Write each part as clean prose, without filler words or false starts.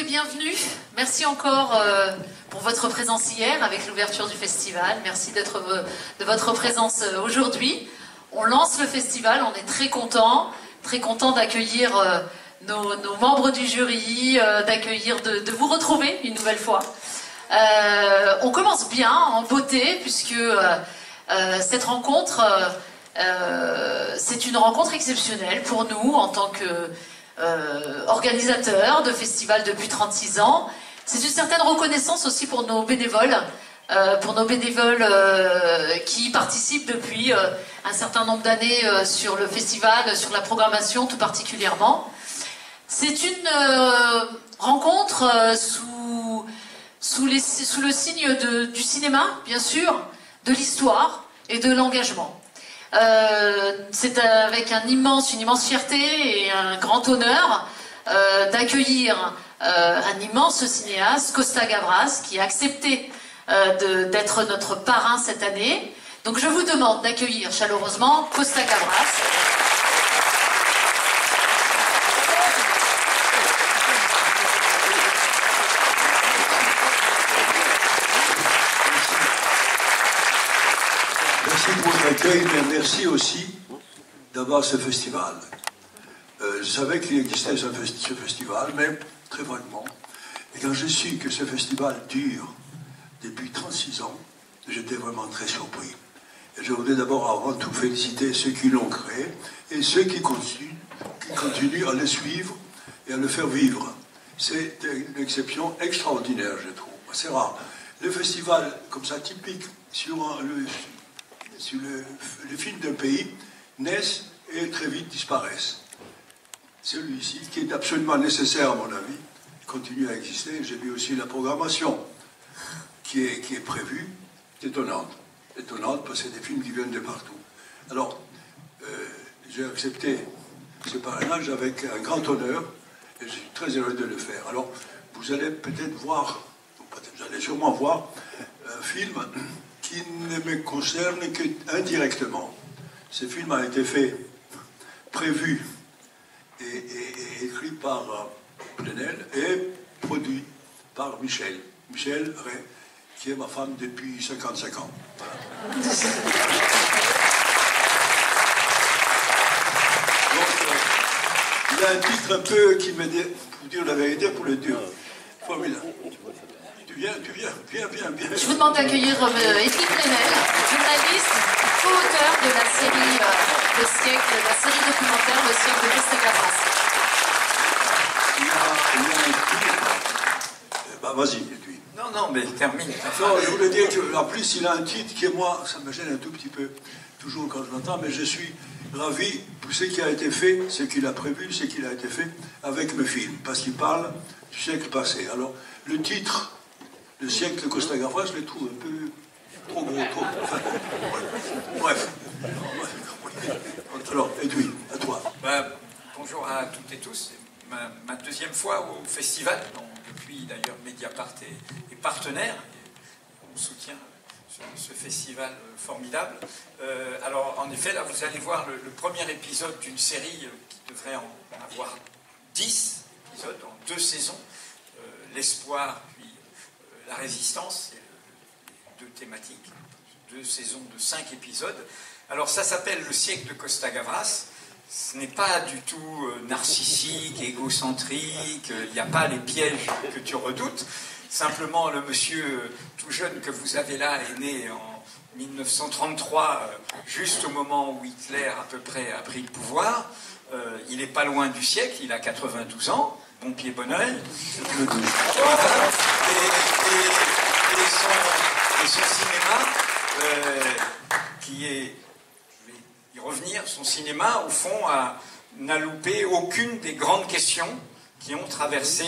bienvenue. Merci encore pour votre présence hier avec l'ouverture du festival. Merci de votre présence aujourd'hui. On lance le festival, on est très content d'accueillir nos membres du jury, de vous retrouver une nouvelle fois. On commence bien, en beauté, puisque cette rencontre, c'est une rencontre exceptionnelle pour nous en tant que organisateurs de festival depuis 36 ans. C'est une certaine reconnaissance aussi pour nos bénévoles, qui participent depuis un certain nombre d'années sur le festival, sur la programmation tout particulièrement. C'est une rencontre sous le signe du cinéma, bien sûr, de l'histoire et de l'engagement. C'est avec une immense fierté et un grand honneur d'accueillir un immense cinéaste, Costa Gavras, qui a accepté d'être notre parrain cette année. Donc je vous demande d'accueillir chaleureusement Costa Gavras. Merci pour votre accueil, mais merci aussi d'avoir ce festival. Je savais qu'il existait ce festival, mais très vaguement. Et quand j'ai su que ce festival dure depuis 36 ans, j'étais vraiment très surpris. Et je voudrais d'abord avant tout féliciter ceux qui l'ont créé et ceux qui continuent à le suivre et à le faire vivre. C'est une exception extraordinaire, je trouve. C'est rare. Le festival, comme ça, typique, sur les films d'un pays, naissent et très vite disparaissent. Celui-ci, qui est absolument nécessaire à mon avis, continue à exister. J'ai vu aussi la programmation qui est prévue, étonnante parce que c'est des films qui viennent de partout. Alors, j'ai accepté ce parrainage avec un grand honneur et je suis très heureux de le faire. Alors, vous allez peut-être voir, vous allez sûrement voir un film qui ne me concerne qu'indirectement. Ce film a été prévu et écrit par Plenel et produit par Michel Ray, qui est ma femme depuis 55 ans. Voilà. Donc, il y a un titre un peu qui me dit, pour dire la vérité, pour le dire. Formidable. Tu viens. Je vous demande d'accueillir Étienne Plenel, journaliste, co-auteur de la série Le siècle, la série documentaire Le siècle de Costa Gavras. Il y a un titre. Bah vas-y, Edwin. Non, mais termine. Non, je voulais dire qu'en plus, il a un titre qui, moi, ça me gêne un tout petit peu, toujours quand je l'entends, mais je suis ravi pour ce qui a été fait, ce qu'il a prévu, ce qu'il a été fait avec le film, parce qu'il parle du siècle passé. Alors, le titre, Le siècle de Costa Gavras, je le trouve un peu trop gros, enfin, bref. Alors, Edwin, à toi. Bonjour à toutes et tous. Ma deuxième fois au festival, dont depuis d'ailleurs Mediapart est partenaire. On soutient ce festival formidable. Alors, en effet, là, vous allez voir le premier épisode d'une série qui devrait en avoir 10 épisodes, en 2 saisons. L'espoir, puis la résistance, c'est 2 thématiques, 2 saisons de 5 épisodes. Alors ça s'appelle Le siècle de Costa Gavras. Ce n'est pas du tout narcissique, égocentrique, il n'y a pas les pièges que tu redoutes. Simplement, le monsieur tout jeune que vous avez là est né en 1933, juste au moment où Hitler à peu près a pris le pouvoir. Il n'est pas loin du siècle, il a 92 ans. Bon pied, bon oeil. Et son cinéma, qui est, je vais y revenir, son cinéma, au fond, n'a loupé aucune des grandes questions qui ont traversé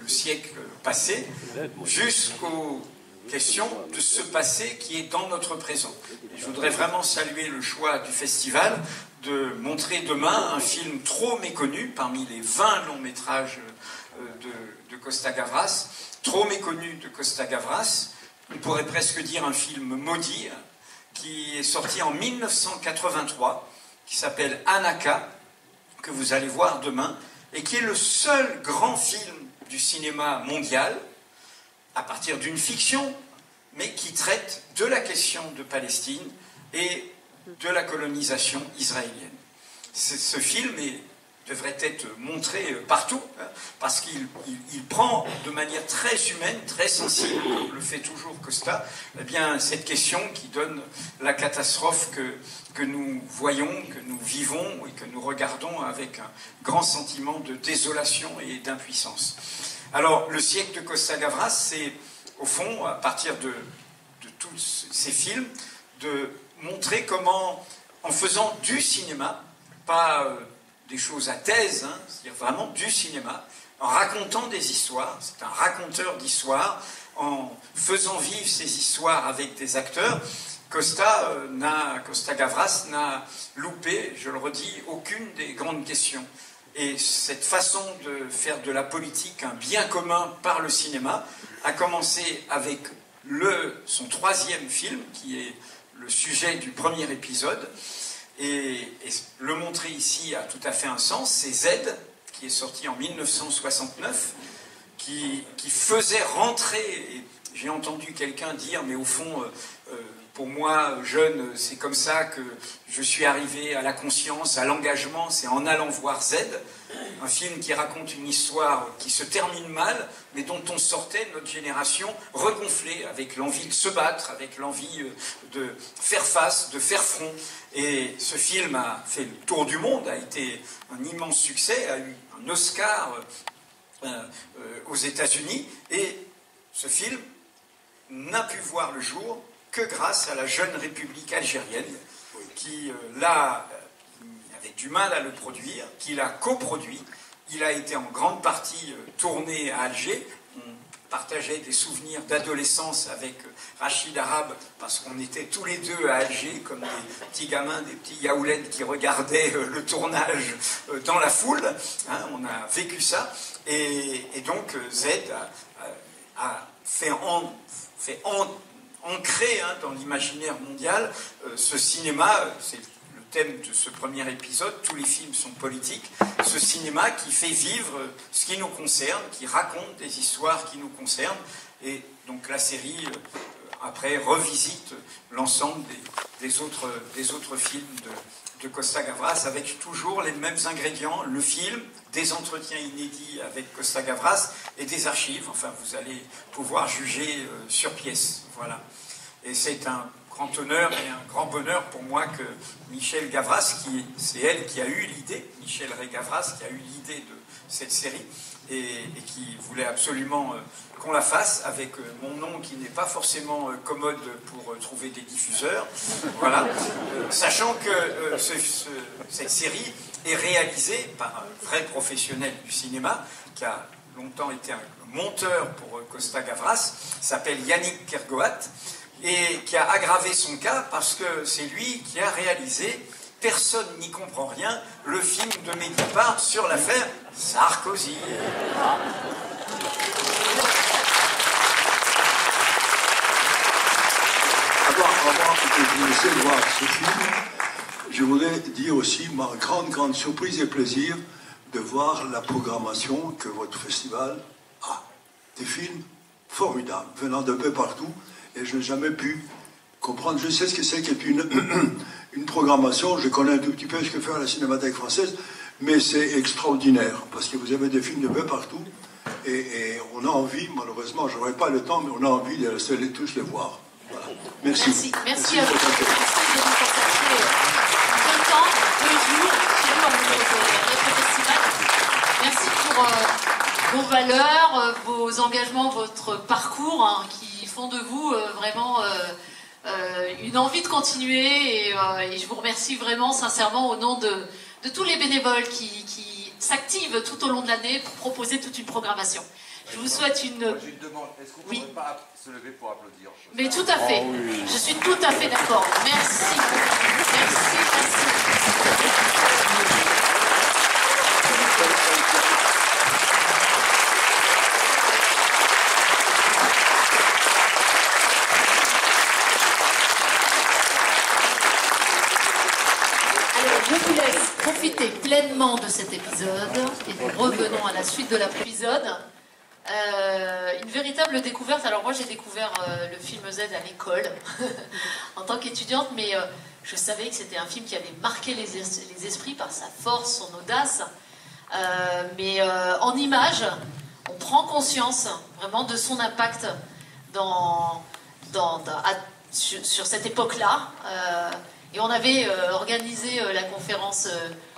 le siècle passé, jusqu'aux questions de ce passé qui est dans notre présent. Et je voudrais vraiment saluer le choix du festival de montrer demain un film trop méconnu parmi les 20 longs métrages de Costa Gavras, trop méconnu de Costa Gavras, on pourrait presque dire un film maudit, qui est sorti en 1983, qui s'appelle Anaka, que vous allez voir demain, et qui est le seul grand film du cinéma mondial, à partir d'une fiction, mais qui traite de la question de Palestine et de la colonisation israélienne. Ce film devrait être montré partout, hein, parce qu'il prend de manière très humaine, très sensible, comme le fait toujours Costa, eh bien, cette question qui donne la catastrophe que nous voyons, que nous vivons et que nous regardons avec un grand sentiment de désolation et d'impuissance. Alors, le siècle de Costa-Gavras, c'est, au fond, à partir de tous ces films, de montrer comment, en faisant du cinéma, pas des choses à thèse, hein, c'est-à-dire vraiment du cinéma, en racontant des histoires, c'est un raconteur d'histoires, en faisant vivre ces histoires avec des acteurs, Costa-Gavras n'a loupé, je le redis, aucune des grandes questions. Et cette façon de faire de la politique un bien commun par le cinéma a commencé avec son troisième film, qui est le sujet du premier épisode. Et le montrer ici a tout à fait un sens. C'est Z, qui est sorti en 1969, qui faisait rentrer... J'ai entendu quelqu'un dire, mais au fond, pour moi, jeune, c'est comme ça que je suis arrivé à la conscience, à l'engagement, c'est en allant voir Z, un film qui raconte une histoire qui se termine mal, mais dont on sortait, notre génération, regonflée, avec l'envie de se battre, avec l'envie de faire face, de faire front. Et ce film a fait le tour du monde, a été un immense succès, a eu un Oscar aux États-Unis, et ce film n'a pu voir le jour que grâce à la jeune République algérienne qui avait du mal à le produire, qui l'a coproduit. Il a été en grande partie tourné à Alger. On partageait des souvenirs d'adolescence avec Rachid Arabe, parce qu'on était tous les deux à Alger, comme des petits gamins, des petits yaoulènes qui regardaient le tournage dans la foule. Hein, on a vécu ça. Et donc Z a fait ancré dans l'imaginaire mondial ce cinéma, c'est le thème de ce premier épisode, tous les films sont politiques, ce cinéma qui fait vivre ce qui nous concerne, qui raconte des histoires qui nous concernent, et donc la série après revisite l'ensemble des autres films de Costa-Gavras, avec toujours les mêmes ingrédients, le film, des entretiens inédits avec Costa-Gavras et des archives. Enfin, vous allez pouvoir juger sur pièce. Voilà. Et c'est un grand honneur et un grand bonheur pour moi que Michel Gavras, c'est elle qui a eu l'idée, Michel Ray Gavras, qui a eu l'idée de cette série et qui voulait absolument qu'on la fasse avec mon nom qui n'est pas forcément commode pour trouver des diffuseurs. Voilà. Sachant que cette série est réalisée par un vrai professionnel du cinéma qui a longtemps été un monteur pour Costa-Gavras, s'appelle Yannick Kergoat, et qui a aggravé son cas parce que c'est lui qui a réalisé Personne n'y comprend rien, le film de Mediapart sur l'affaire Sarkozy. Avant de vous laisser voir ce film, je voudrais dire aussi ma grande surprise et plaisir de voir la programmation que votre festival a. Des films formidables, venant de peu partout, et je n'ai jamais pu comprendre. Je sais ce que c'est qu'être une programmation, je connais un tout petit peu ce que fait la Cinémathèque française, mais c'est extraordinaire, parce que vous avez des films de peu partout, et on a envie, malheureusement, je n'aurai pas le temps, mais on a envie de tous les voir. Voilà. Merci. Merci à vous. Merci de nous consacrer 2 temps, 2 jours sur notre festival. Merci pour vos valeurs, vos engagements, votre parcours, hein, qui font de vous vraiment une envie de continuer. Et je vous remercie vraiment sincèrement au nom de tous les bénévoles qui s'activent tout au long de l'année pour proposer toute une programmation. Je vous souhaite une... Moi, j'ai une demande. Est-ce qu'on ne pourrait pas se lever pour applaudir? Mais tout à fait. Oh oui. Je suis tout à fait d'accord. Merci. Merci. Alors, je vous laisse profiter pleinement de cet épisode et nous revenons à la suite de l'épisode. véritable découverte. Alors moi j'ai découvert le film Z à l'école en tant qu'étudiante, mais je savais que c'était un film qui avait marqué les esprits par sa force, son audace. Mais en images, on prend conscience vraiment de son impact sur cette époque-là. Et on avait organisé la conférence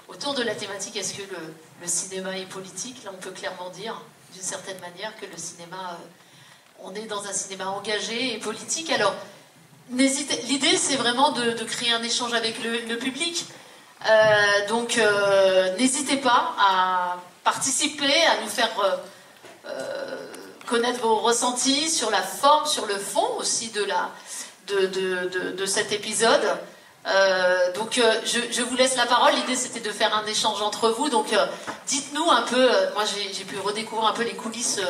autour de la thématique « Est-ce que le cinéma est politique ?» Là, on peut clairement dire, d'une certaine manière, que le cinéma... on est dans un cinéma engagé et politique. Alors, l'idée, c'est vraiment de créer un échange avec le public. Donc, n'hésitez pas à participer, à nous faire connaître vos ressentis sur la forme, sur le fond aussi de cet épisode. Donc je vous laisse la parole. L'idée c'était de faire un échange entre vous. Donc dites-nous un peu, moi j'ai pu redécouvrir un peu les coulisses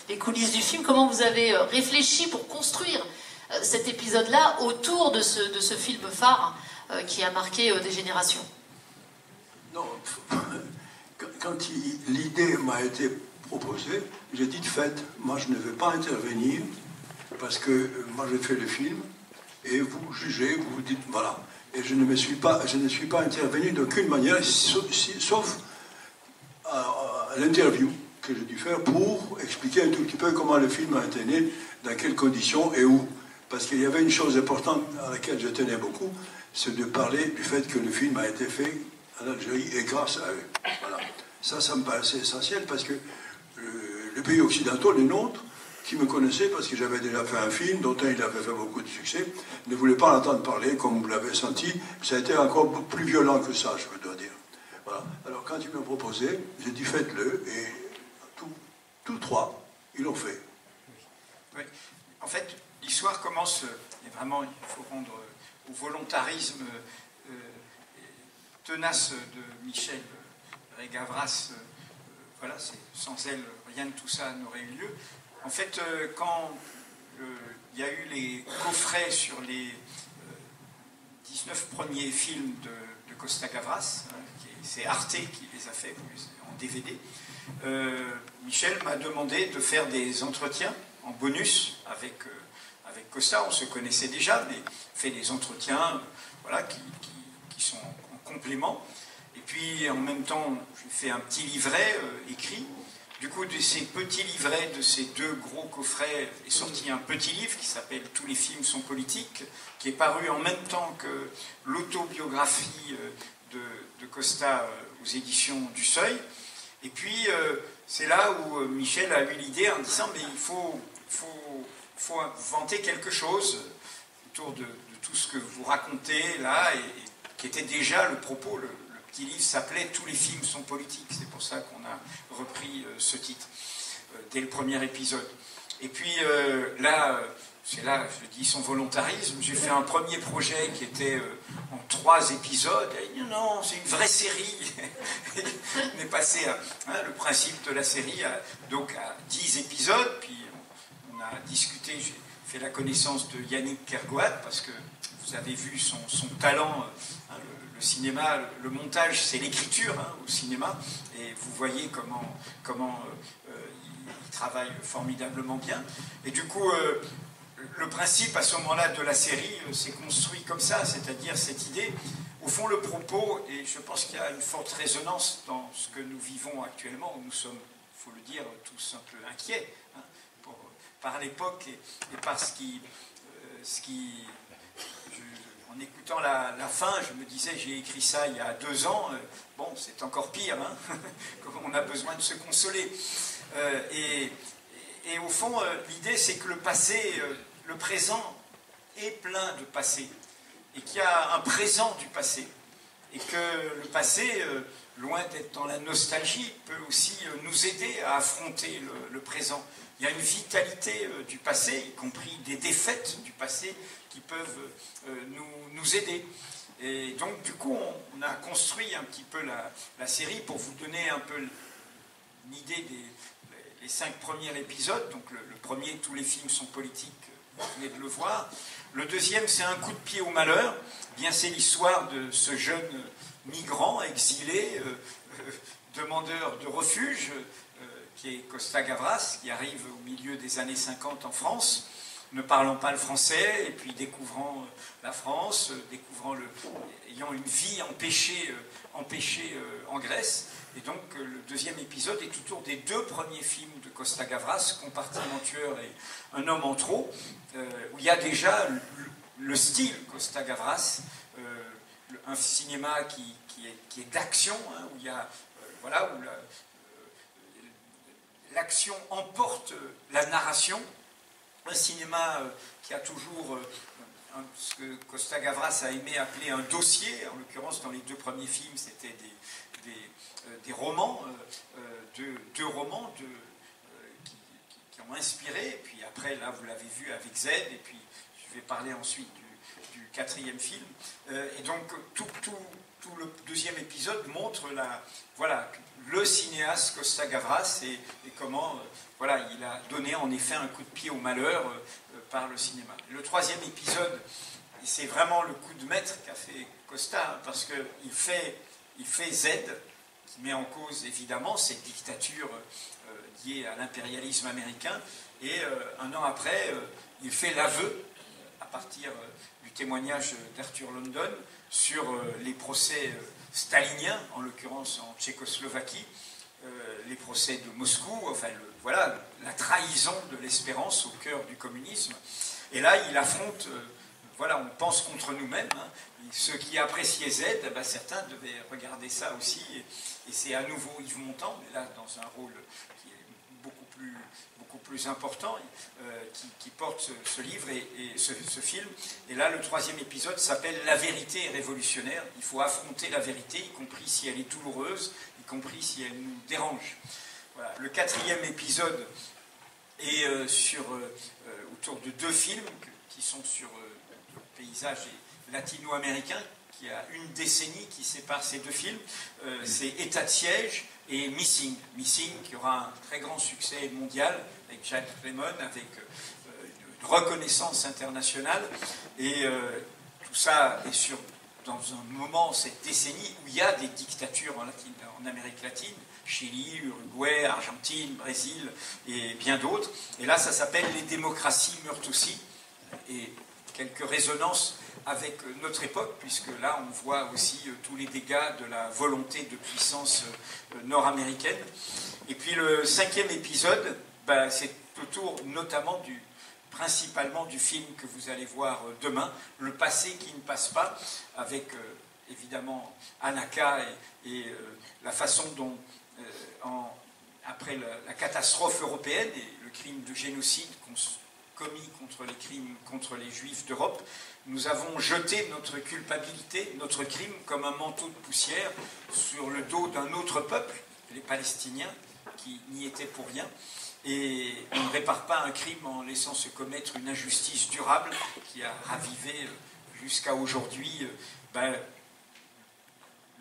du film. Comment vous avez réfléchi pour construire cet épisode-là autour de ce film phare qui a marqué des générations? Non, quand l'idée m'a été proposée, j'ai dit de fait, moi je ne vais pas intervenir parce que moi j'ai fait le film et vous jugez, vous dites voilà. Et je ne suis pas intervenu d'aucune manière, sauf à l'interview que j'ai dû faire pour expliquer un tout petit peu comment le film a été né, dans quelles conditions et où. Parce qu'il y avait une chose importante à laquelle je tenais beaucoup, c'est de parler du fait que le film a été fait en Algérie et grâce à eux. Voilà. Ça me paraissait essentiel parce que les pays occidentaux, les nôtres, qui me connaissaient parce que j'avais déjà fait un film dont il avait fait beaucoup de succès, ne voulaient pas l'entendre parler comme vous l'avez senti. Ça a été encore plus violent que ça, je dois dire. Voilà. Alors quand ils m'ont proposé, j'ai dit faites-le et tous trois, ils l'ont fait. Oui. En fait, l'histoire commence, et vraiment il faut rendre au volontarisme tenace de Michel Rey-Gavras. Voilà, sans elle, rien de tout ça n'aurait eu lieu. En fait, quand il y a eu les coffrets sur les 19 premiers films de Costa Gavras, c'est Arte qui les a fait en DVD, Michel m'a demandé de faire des entretiens en bonus avec Costa. On se connaissait déjà, mais fait des entretiens voilà, qui sont en complément. Et puis, en même temps, j'ai fait un petit livret écrit. Du coup, de ces petits livrets, de ces deux gros coffrets, est sorti un petit livre qui s'appelle « Tous les films sont politiques », qui est paru en même temps que l'autobiographie de Costa aux éditions du Seuil. Et puis, c'est là où Michel a eu l'idée en disant « mais il faut inventer quelque chose autour de tout ce que vous racontez là, et qui était déjà le propos, le petit livre s'appelait « Tous les films sont politiques ». C'est pour ça qu'on a repris ce titre dès le premier épisode. Et puis là, c'est là, je dis, son volontarisme. J'ai fait un premier projet qui était en 3 épisodes. Et il dit non, c'est une vraie série. On est passé à le principe de la série à 10 épisodes. Puis on a discuté, j'ai fait la connaissance de Yannick Kergoat parce que vous avez vu son talent. Le cinéma, le montage, c'est l'écriture au cinéma, et vous voyez comment il travaille formidablement bien. Et du coup, le principe à ce moment-là de la série s'est construit comme ça, c'est-à-dire cette idée, au fond le propos, et je pense qu'il y a une forte résonance dans ce que nous vivons actuellement, où nous sommes, il faut le dire, tous un peu inquiets par l'époque et par ce qui en écoutant la fin, je me disais, j'ai écrit ça il y a 2 ans, bon, c'est encore pire, on a besoin de se consoler. Et au fond, l'idée, c'est que le passé, le présent est plein de passé, et qu'il y a un présent du passé, et que le passé, loin d'être dans la nostalgie, peut aussi nous aider à affronter le présent. Il y a une vitalité du passé, y compris des défaites du passé, qui peuvent nous aider. Et donc, du coup, on a construit un petit peu la série pour vous donner un peu l'idée des 5 premiers épisodes. Donc, le premier, tous les films sont politiques, vous venez de le voir. Le deuxième, c'est un coup de pied au malheur. Eh bien, c'est l'histoire de ce jeune migrant, exilé, demandeur de refuge, qui est Costa Gavras, qui arrive au milieu des années 50 en France, ne parlant pas le français, et puis découvrant la France, ayant une vie empêchée en Grèce. Et donc le deuxième épisode est autour des deux premiers films de Costa Gavras, Compartiment tueur et Un homme en trop, où il y a déjà le style Costa Gavras, un cinéma qui est d'action, hein, où il y a où l'action emporte la narration. Un cinéma qui a toujours ce que Costa Gavras a aimé appeler un dossier. En l'occurrence, dans les deux premiers films, c'était des romans, deux romans qui ont inspiré. Et puis après, là, vous l'avez vu avec Z. Et puis, je vais parler ensuite du quatrième film. Et donc, tout le deuxième épisode montre le cinéaste Costa Gavras et comment il a donné en effet un coup de pied au malheur par le cinéma. Le troisième épisode, c'est vraiment le coup de maître qu'a fait Costa, parce qu'il fait Z, qui met en cause évidemment cette dictature liée à l'impérialisme américain, et un an après, il fait l'aveu, à partir du témoignage d'Arthur London, sur les procès staliniens, en l'occurrence en Tchécoslovaquie, les procès de Moscou, enfin la trahison de l'espérance au cœur du communisme. Et là, il affronte, on pense contre nous-mêmes. Hein. Ceux qui appréciaient Z, certains devaient regarder ça aussi. Et c'est à nouveau Yves Montand, mais là dans un rôle qui est beaucoup plus important, qui porte ce livre et ce film. Et là, le troisième épisode s'appelle « La vérité est révolutionnaire ». Il faut affronter la vérité, y compris si elle est douloureuse, y compris si elle nous dérange. Voilà. Le quatrième épisode est autour de deux films qui sont sur le paysage latino-américain, qui a une décennie qui sépare ces deux films. C'est État de siège et Missing. Missing, qui aura un très grand succès mondial avec Jack Lemmon, avec une reconnaissance internationale. Et tout ça est dans un moment, cette décennie, où il y a des dictatures en Amérique latine, Chili, Uruguay, Argentine, Brésil et bien d'autres. Et là, ça s'appelle « Les démocraties meurent aussi ». Et quelques résonances avec notre époque, puisque là, on voit aussi tous les dégâts de la volonté de puissance nord-américaine. Et puis le cinquième épisode, c'est autour notamment principalement du film que vous allez voir demain, Le passé qui ne passe pas, avec évidemment Anaka et la façon dont, après la catastrophe européenne et le crime de génocide commis contre les Juifs d'Europe, nous avons jeté notre culpabilité, notre crime, comme un manteau de poussière sur le dos d'un autre peuple, les Palestiniens, qui n'y étaient pour rien. Et on ne répare pas un crime en laissant se commettre une injustice durable qui a ravivé jusqu'à aujourd'hui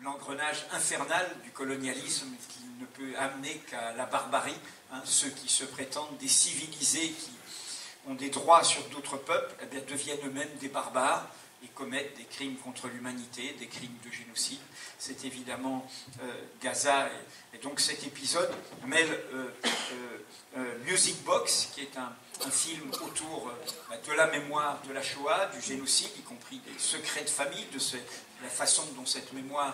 l'engrenage infernal du colonialisme qui ne peut amener qu'à la barbarie. Hein, ceux qui se prétendent des civilisés, qui ont des droits sur d'autres peuples, deviennent eux-mêmes des barbares et commettent des crimes contre l'humanité, des crimes de génocide. C'est évidemment Gaza. Et donc cet épisode mêle Music Box, qui est un film autour de la mémoire de la Shoah, du génocide, y compris des secrets de famille, de la façon dont cette mémoire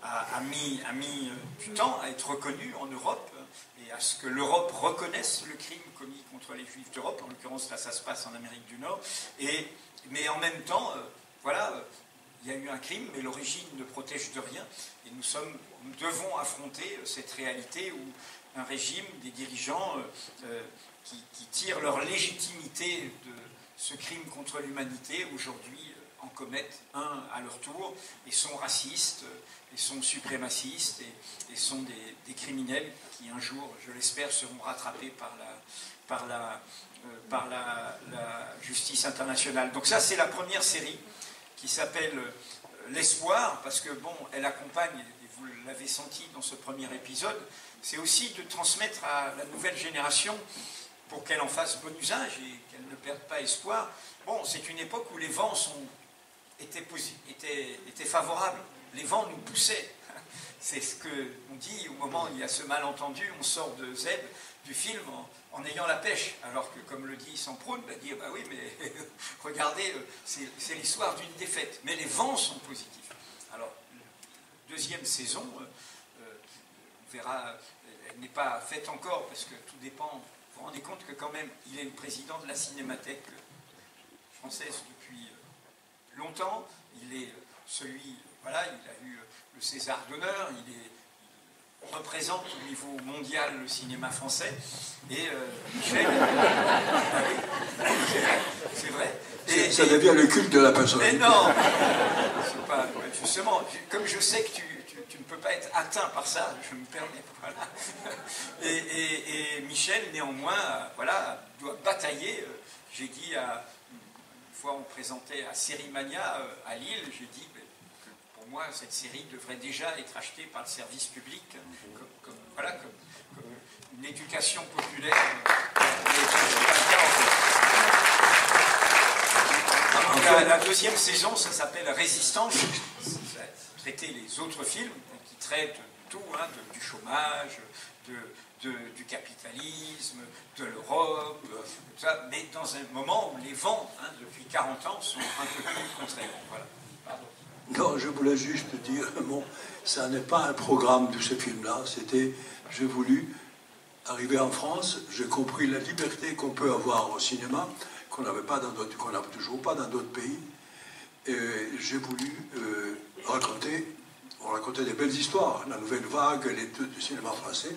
a mis du temps à être reconnue en Europe, et à ce que l'Europe reconnaisse le crime commis contre les Juifs d'Europe. En l'occurrence, là, ça se passe en Amérique du Nord. Mais en même temps, il y a eu un crime, mais l'origine ne protège de rien. Et nous devons affronter cette réalité où un régime, des dirigeants qui tirent leur légitimité de ce crime contre l'humanité, aujourd'hui en commettent un à leur tour, et sont racistes, et sont suprémacistes, et sont des criminels qui un jour, je l'espère, seront rattrapés par la justice internationale. Donc ça, c'est la première série qui s'appelle L'Espoir, parce que elle accompagne, et vous l'avez senti dans ce premier épisode, c'est aussi de transmettre à la nouvelle génération, pour qu'elle en fasse bon usage et qu'elle ne perde pas espoir. C'est une époque où les vents étaient favorables, les vents nous poussaient. c'est ce qu'on dit au moment où il y a ce malentendu, on sort de Zeb, du film, en ayant la pêche. Alors que, comme le dit Samproun, il va dire, bah oui, mais regardez, c'est l'histoire d'une défaite. Mais les vents sont positifs. Alors, deuxième saison, on verra, elle n'est pas faite encore, parce que tout dépend. Vous vous rendez compte que quand même, il est le président de la Cinémathèque française depuis longtemps. Il est celui, voilà, il a eu le César d'honneur, il représente au niveau mondial le cinéma français. Et Michel, c'est vrai. Et, ça devient le culte de la personnalité. Mais non, c'est pas, justement, comme je sais que tu ne peux pas être atteint par ça, je me permets. Voilà. Et Michel, néanmoins, voilà, doit batailler. J'ai dit, une fois on présentait à Sérimania à Lille, j'ai dit que pour moi cette série devrait déjà être achetée par le service public, comme une éducation populaire. La deuxième saison, ça s'appelle Résistance. Ça a traité les autres films qui traitent de tout, hein, du chômage, du capitalisme, de l'Europe, mais dans un moment où les vents, hein, depuis 40 ans, sont un peu plus contraires. Voilà. Pardon. Non, je voulais juste dire, bon, ça n'est pas un programme de ce film-là, c'était, j'ai voulu arriver en France, j'ai compris la liberté qu'on peut avoir au cinéma, qu'on n'avait pas dans d'autres, qu'on n'a toujours pas dans d'autres pays, et j'ai voulu raconter des belles histoires, la nouvelle vague, du cinéma français.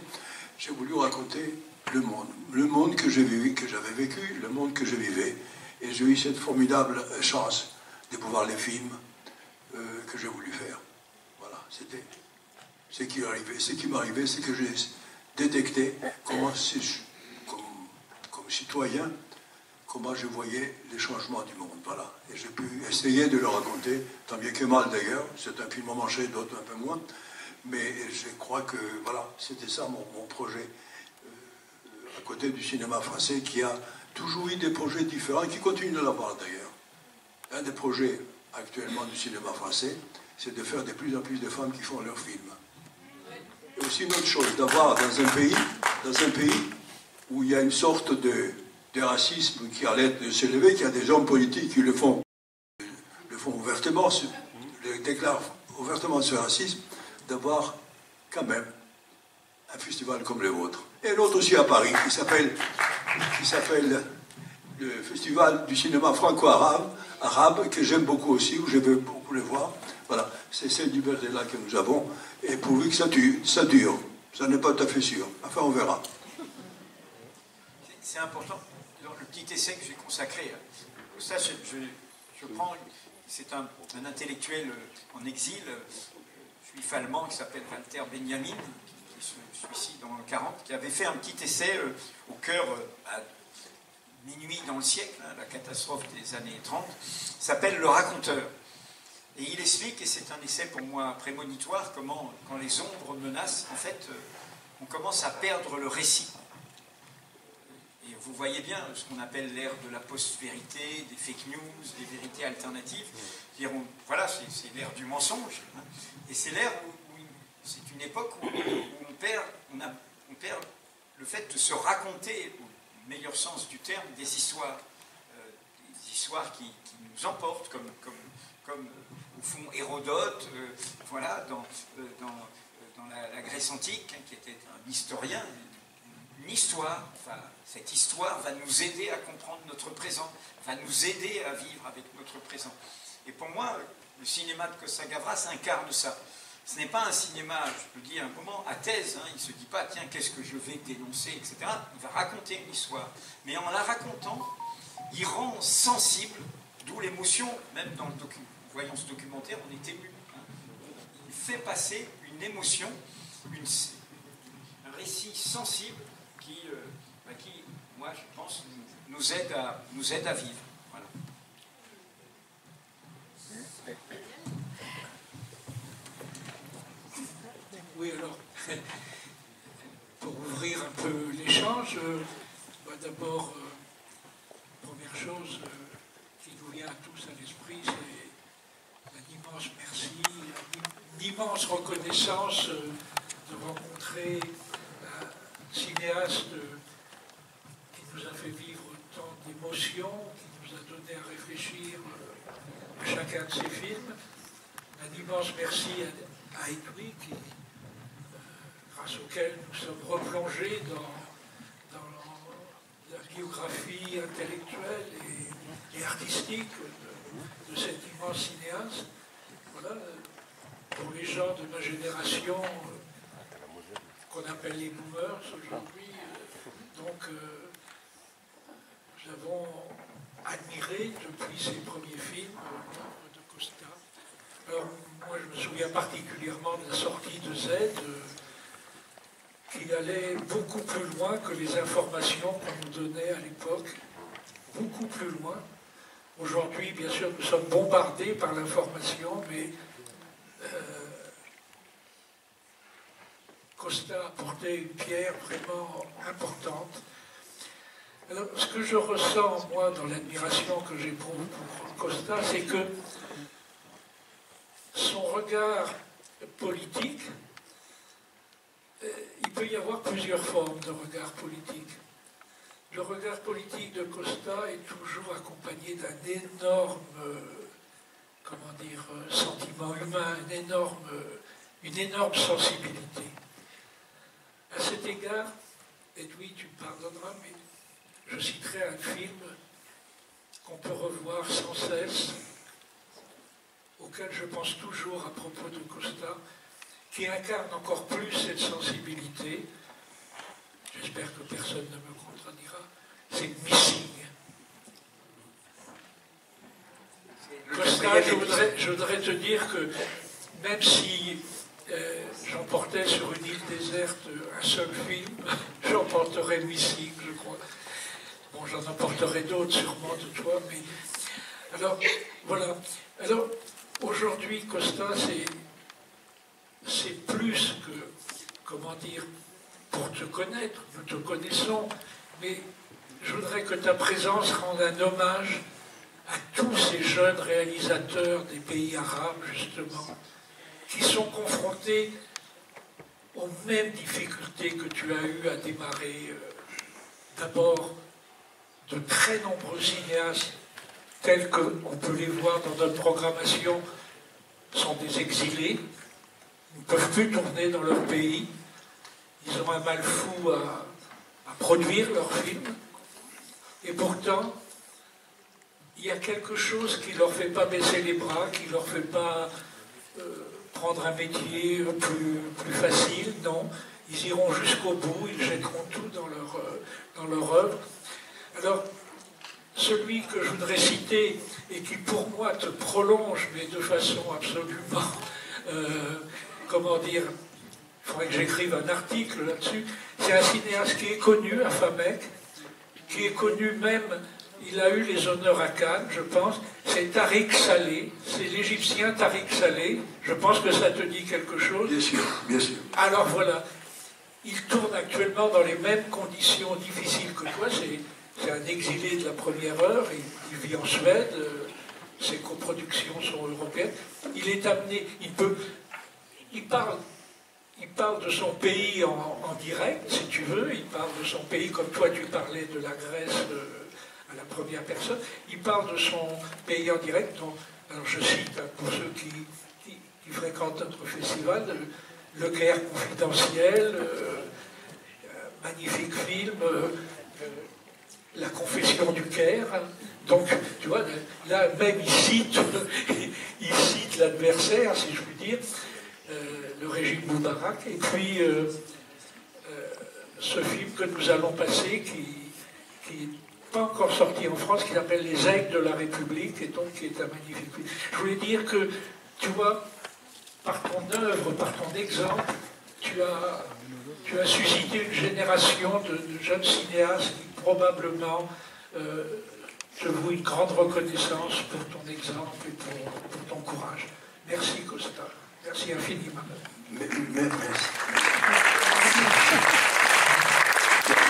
J'ai voulu raconter le monde que j'ai vécu, que j'avais vécu, le monde que je vivais, et j'ai eu cette formidable chance de pouvoir les films que j'ai voulu faire. Voilà, c'était ce qui arrivait, ce qui m'arrivait, c'est que j'ai détecté comment, comme citoyen, comment je voyais les changements du monde. Voilà. Et j'ai pu essayer de le raconter, tant bien que mal d'ailleurs. Certains films ont marché, d'autres un peu moins. Mais je crois que, voilà, c'était ça mon projet. À côté du cinéma français, qui a toujours eu des projets différents, et qui continue de l'avoir d'ailleurs. Un des projets actuellement du cinéma français, c'est de faire de plus en plus de femmes qui font leurs films. Et aussi une autre chose, d'avoir dans un pays où il y a une sorte de racisme qui arrête de s'élever, qu'il y a des hommes politiques qui le font ouvertement, déclarent ouvertement ce racisme, d'avoir quand même un festival comme le vôtre. Et l'autre aussi à Paris, qui s'appelle le Festival du cinéma franco-arabe, que j'aime beaucoup aussi, où je veux beaucoup le voir. Voilà, c'est celle du Berdella que nous avons, et pourvu que ça dure. Ça n'est pas tout à fait sûr. Enfin, on verra. C'est important. Dans le petit essai que j'ai consacré, ça, je prends, c'est un intellectuel en exil, juif allemand, qui s'appelle Walter Benjamin, qui se suicide en 40, qui avait fait un petit essai au cœur, à minuit dans le siècle, hein, la catastrophe des années 30, s'appelle Le Raconteur. Et il explique, et c'est un essai pour moi prémonitoire, comment, quand les ombres menacent, en fait, on commence à perdre le récit. Et vous voyez bien ce qu'on appelle l'ère de la post-vérité, des fake news, des vérités alternatives. Voilà, c'est l'ère du mensonge. Hein. Et c'est l'ère où c'est une époque où on perd le fait de se raconter, au meilleur sens du terme, des histoires qui nous emportent, comme au fond Hérodote, voilà, dans la Grèce antique, hein, qui était un historien. Une histoire, enfin, cette histoire va nous aider à comprendre notre présent, va nous aider à vivre avec notre présent. Et pour moi, le cinéma de Costa Gavras incarne ça. Ce n'est pas un cinéma, je le dis à un moment, à thèse, hein, il ne se dit pas, tiens, qu'est-ce que je vais dénoncer, etc. Il va raconter une histoire. Mais en la racontant, il rend sensible, d'où l'émotion, même dans voyant ce documentaire, on est ému. Hein. Il fait passer une émotion, un récit sensible qui, moi, je pense, nous aide à vivre. Voilà. Oui, alors, pour ouvrir un peu l'échange, d'abord, première chose qui nous vient à tous à l'esprit, c'est un immense merci, immense reconnaissance de rencontrer un cinéaste qui nous a fait vivre tant d'émotions, qui nous a donné à réfléchir à chacun de ses films. Un immense merci à Edoui, grâce auquel nous sommes replongés dans la biographie intellectuelle et artistique de cet immense cinéaste. Voilà, pour les gens de ma génération, qu'on appelle les boomers aujourd'hui, nous avons admiré depuis ses premiers films de Costa. Alors, moi, je me souviens particulièrement de la sortie de Z, qui allait beaucoup plus loin que les informations qu'on nous donnait à l'époque, beaucoup plus loin. Aujourd'hui, bien sûr, nous sommes bombardés par l'information, mais Costa a porté une pierre vraiment importante. Alors, ce que je ressens, moi, dans l'admiration que j'éprouve pour Costa, c'est que son regard politique, il peut y avoir plusieurs formes de regard politique. Le regard politique de Costa est toujours accompagné d'un énorme, sentiment humain, une énorme sensibilité. À cet égard, Edoui, tu me pardonneras, mais je citerai un film qu'on peut revoir sans cesse, auquel je pense toujours à propos de Costa, qui incarne encore plus cette sensibilité. J'espère que personne ne me contredira. C'est Missing. Costa, je voudrais te dire que même si j'emportais sur une île déserte un seul film, j'emporterais Missing, je crois. Bon, j'en emporterai d'autres sûrement de toi, mais... Alors, voilà. Alors, aujourd'hui, Costa, c'est plus que, comment dire, pour te connaître, nous te connaissons, mais je voudrais que ta présence rende un hommage à tous ces jeunes réalisateurs des pays arabes, justement, qui sont confrontés aux mêmes difficultés que tu as eues à démarrer. D'abord, de très nombreux cinéastes, tels qu'on peut les voir dans notre programmation, sont des exilés, ils ne peuvent plus tourner dans leur pays, ils ont un mal fou à produire leurs films, et pourtant, il y a quelque chose qui ne leur fait pas baisser les bras, qui ne leur fait pas prendre un métier plus facile, non. Ils iront jusqu'au bout, ils jetteront tout dans leur œuvre. Alors, celui que je voudrais citer, et qui pour moi te prolonge, mais de façon absolument, comment dire, il faudrait que j'écrive un article là-dessus, c'est un cinéaste qui est connu à Famec, qui est connu même, il a eu les honneurs à Cannes, je pense, c'est Tariq Saleh, c'est l'Égyptien Tariq Saleh, je pense que ça te dit quelque chose. Bien sûr, bien sûr. Alors voilà, il tourne actuellement dans les mêmes conditions difficiles que toi, c'est un exilé de la première heure, il vit en Suède, ses coproductions sont européennes, il est amené, il parle de son pays en direct, si tu veux, il parle de son pays comme toi tu parlais de la Grèce à la première personne, il parle de son pays en direct, alors je cite pour ceux qui fréquentent notre festival, Le Caire confidentiel, magnifique film, La confession du Caire. Donc, tu vois, là même il cite l'adversaire, si je puis dire, le régime Moubarak, et puis ce film que nous allons passer, qui n'est pas encore sorti en France, qui s'appelle Les Aigles de la République, et donc qui est un magnifique film. Je voulais dire que, tu vois, par ton œuvre, par ton exemple, tu as suscité une génération de jeunes cinéastes qui probablement te vouent une grande reconnaissance pour ton exemple et pour ton courage. Merci Costa. Merci infiniment. Merci.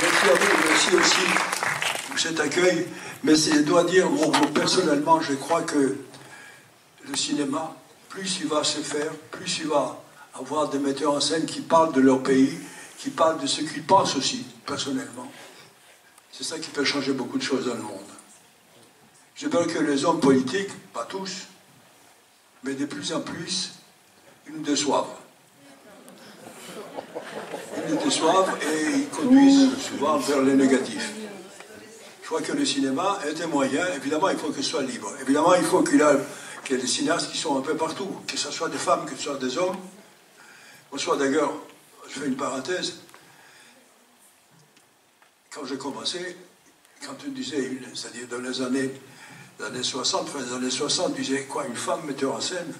Merci à vous, merci aussi pour cet accueil. Mais je dois dire, personnellement, je crois que le cinéma plus il va se faire, plus il va avoir des metteurs en scène qui parlent de leur pays, qui parlent de ce qu'ils pensent aussi, personnellement. C'est ça qui peut changer beaucoup de choses dans le monde. J'ai peur que les hommes politiques, pas tous, mais de plus en plus, ils nous déçoivent. Ils nous déçoivent et ils conduisent souvent vers le négatif. Je crois que le cinéma est un moyen, évidemment il faut qu'il soit libre. Évidemment il faut qu'il y ait des cinéastes qui sont un peu partout, que ce soit des femmes, que ce soit des hommes. Moi, d'ailleurs, je fais une parenthèse, quand j'ai commencé, quand on disait, c'est-à-dire dans les années 60, fin des années 60, on disait quoi, une femme metteur en scène.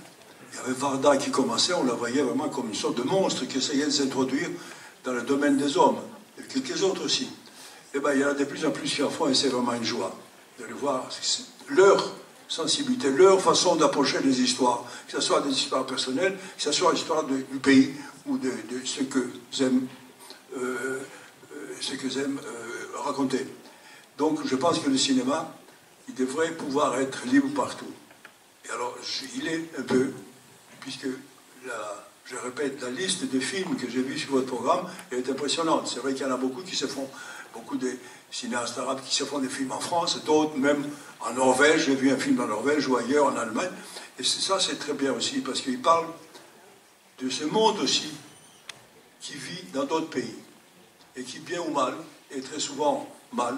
Il y avait Varda qui commençait, on la voyait vraiment comme une sorte de monstre qui essayait de s'introduire dans le domaine des hommes, et quelques autres aussi. Et bien, il y en a de plus en plus qui en font, et c'est vraiment une joie de le voir. Leur sensibilité, leur façon d'approcher les histoires, que ce soit des histoires personnelles, que ce soit l'histoire du pays ou de ce que j'aime raconter. Donc je pense que le cinéma, il devrait pouvoir être libre partout. Et alors, il est un peu, puisque, je répète, la liste de films que j'ai vus sur votre programme est impressionnante. C'est vrai qu'il y en a beaucoup qui se font, beaucoup de cinéastes arabes qui se font des films en France, d'autres même en Norvège. J'ai vu un film en Norvège ou ailleurs, en Allemagne. Et ça, c'est très bien aussi, parce qu'il parle de ce monde aussi qui vit dans d'autres pays. Et qui, bien ou mal, est très souvent mal,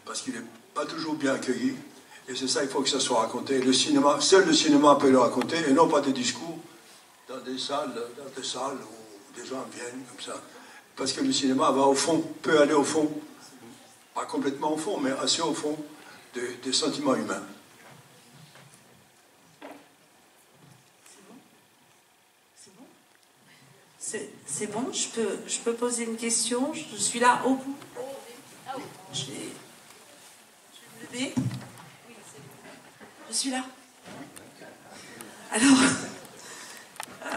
parce qu'il n'est pas toujours bien accueilli. Et c'est ça, il faut que ça soit raconté. Le cinéma, seul le cinéma peut le raconter, et non pas des discours dans des salles où des gens viennent comme ça. Parce que le cinéma va au fond, peut aller au fond, pas complètement au fond, mais assez au fond des sentiments humains. C'est bon, je peux poser une question. Je suis là au bout. Je vais me lever. Je suis là. Alors,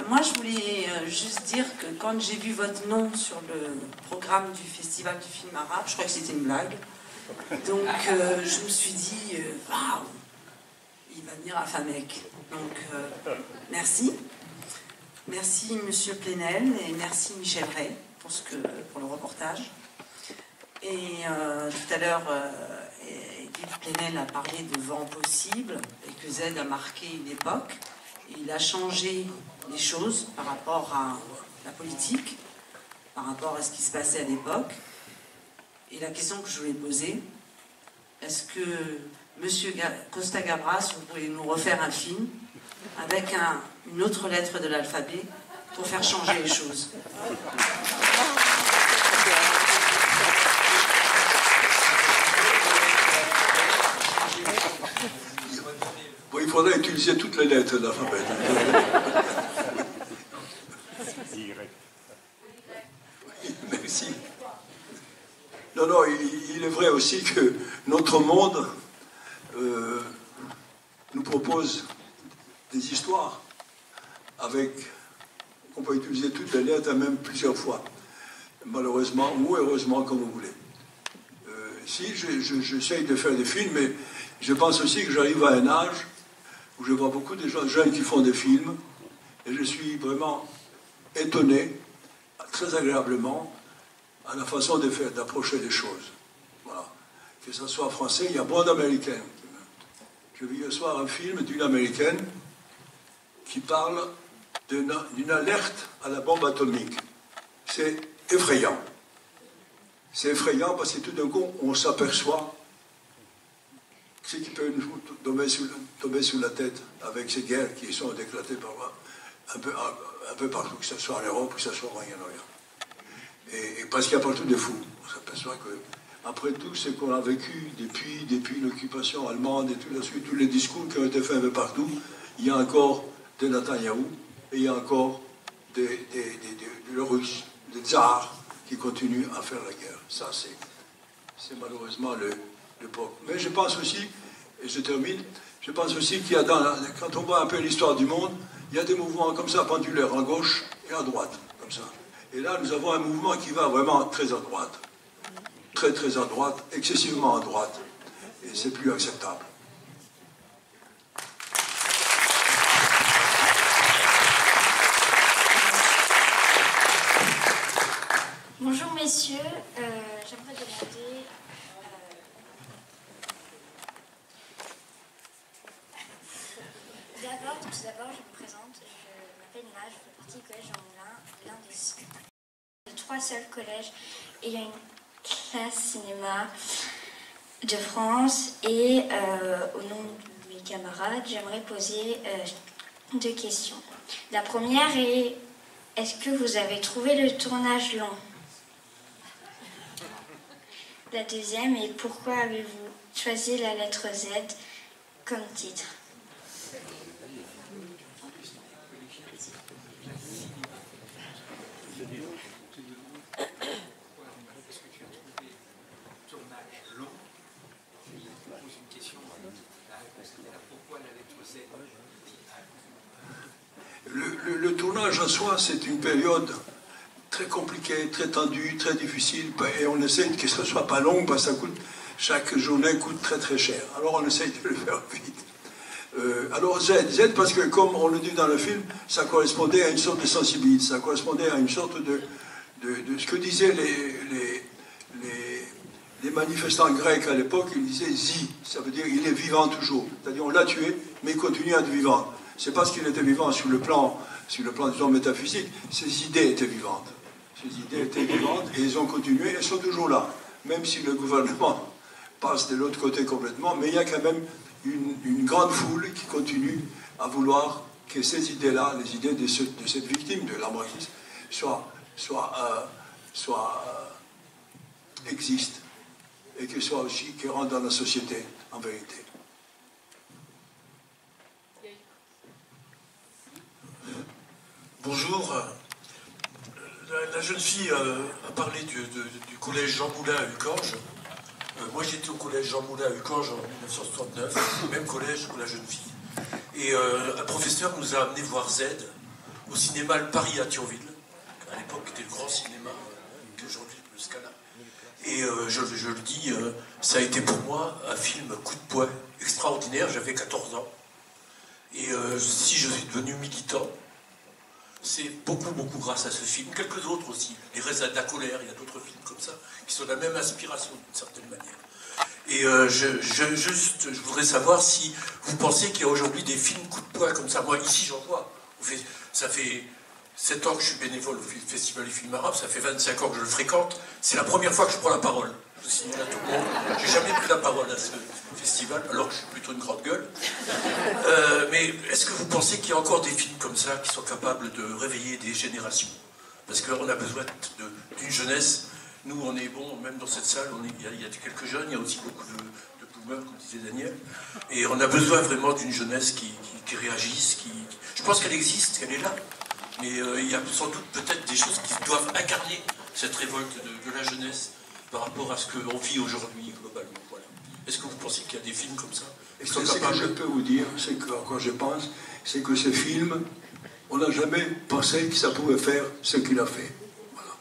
moi je voulais juste dire que quand j'ai vu votre nom sur le programme du Festival du film arabe, je crois que c'était une blague. Donc je me suis dit, waouh, il va venir à Famec. Donc merci. Merci Monsieur Plenel et merci Michel Ray pour le reportage. Et tout à l'heure, Guy Plenel a parlé de vent possible et que Z a marqué une époque. Et il a changé les choses par rapport à la politique, par rapport à ce qui se passait à l'époque. Et la question que je voulais poser, est-ce que Monsieur Costa Gavras, vous pouvez nous refaire un film avec une autre lettre de l'alphabet pour faire changer les choses? Bon, il faudrait utiliser toutes les lettres de l'alphabet. Merci. Non, il est vrai aussi que notre monde nous propose des histoires avec, on peut utiliser toutes les lettres, même plusieurs fois, malheureusement ou heureusement, comme vous voulez. Si j'essaye de faire des films, mais je pense aussi que j'arrive à un âge où je vois beaucoup de jeunes qui font des films, et je suis vraiment étonné, très agréablement, à la façon de faire, d'approcher les choses. Voilà. Que ce soit français, il y a beaucoup d'Américains. J'ai vu hier soir un film d'une Américaine qui parle d'une alerte à la bombe atomique. C'est effrayant. C'est effrayant parce que tout d'un coup, on s'aperçoit ce qui peut nous tomber sous la tête avec ces guerres qui sont éclatées par là, un peu partout, que ce soit en Europe, que ce soit au Moyen-Orient. Et parce qu'il y a partout des fous. On s'aperçoit que après tout ce qu'on a vécu depuis l'occupation allemande et tout la suite, tous les discours qui ont été faits un peu partout, il y a encore des Netanyahou et il y a encore des Russes, des tsars qui continuent à faire la guerre. Ça, c'est malheureusement l'époque. Mais je pense aussi, et je termine, je pense aussi qu'il y a quand on voit un peu l'histoire du monde, il y a des mouvements comme ça, pendulaires, à gauche et à droite, comme ça. Et là, nous avons un mouvement qui va vraiment très à droite. Très, très à droite, excessivement à droite. Et c'est plus acceptable. Bonjour messieurs, j'aimerais demander tout d'abord je me présente, je m'appelle Nage, je fais partie du collège Jean Moulin, l'un des 3 seuls collèges ayant une classe cinéma de France, et au nom de mes camarades, j'aimerais poser 2 questions. La première est, est-ce que vous avez trouvé le tournage long? La deuxième est, pourquoi avez-vous choisi la lettre Z comme titre? Le tournage en soi, c'est une période très compliquée, très tendue, très difficile, et on essaie que ce ne soit pas long, parce que chaque journée coûte très très cher. Alors on essaie de le faire vite. Alors Z, parce que comme on le dit dans le film, ça correspondait à une sorte de sensibilité, ça correspondait à une sorte de ce que disaient les manifestants grecs à l'époque. Ils disaient Zi, ça veut dire il est vivant toujours. C'est-à-dire on l'a tué, mais il continue à être vivant. C'est parce qu'il était vivant sur le plan disons, métaphysique, ses idées étaient vivantes. Ces idées étaient vivantes et ils ont continué, elles sont toujours là. Même si le gouvernement passe de l'autre côté complètement, mais il y a quand même une grande foule qui continue à vouloir que ces idées-là, les idées de cette victime de l'ambroisisme, existent et qu'elles rentrent dans la société en vérité. Bonjour. La jeune fille a parlé du collège Jean Moulin à Uckange. Moi j'étais au collège Jean Moulin à Uckange en 1969, même collège que la jeune fille. Et un professeur nous a amené voir Z au cinéma Le Paris à Thionville. À l'époque était le grand cinéma qu'aujourd'hui le Scala. Et je le dis, ça a été pour moi un film coup de poing extraordinaire. J'avais 14 ans. Et si je suis devenu militant, c'est beaucoup grâce à ce film, quelques autres aussi, Les Raisins de la colère, il y a d'autres films comme ça, qui sont de la même inspiration d'une certaine manière. Et je voudrais savoir si vous pensez qu'il y a aujourd'hui des films coup de poing comme ça. Moi, ici, j'en vois. Ça fait 7 ans que je suis bénévole au Festival du film arabe, ça fait 25 ans que je le fréquente. C'est la première fois que je prends la parole. Je signale à tout le monde. J'ai jamais pris la parole à ce festival, alors que je suis plutôt une grande gueule. Mais est-ce que vous pensez qu'il y a encore des films comme ça qui sont capables de réveiller des générations? Parce qu'on a besoin d'une jeunesse. Nous, on est bon, même dans cette salle, il y a quelques jeunes, il y a aussi beaucoup de boomers, comme disait Daniel. Et on a besoin vraiment d'une jeunesse qui réagisse. Je pense qu'elle existe, qu'elle est là. Mais il y a sans doute peut-être des choses qui doivent incarner cette révolte de la jeunesse par rapport à ce qu'on vit aujourd'hui globalement. Voilà. Est-ce que vous pensez qu'il y a des films comme ça? Ce que je peux vous dire, c'est que quand je pense, c'est que ce film, on n'a jamais pensé que ça pouvait faire ce qu'il a fait. Voilà.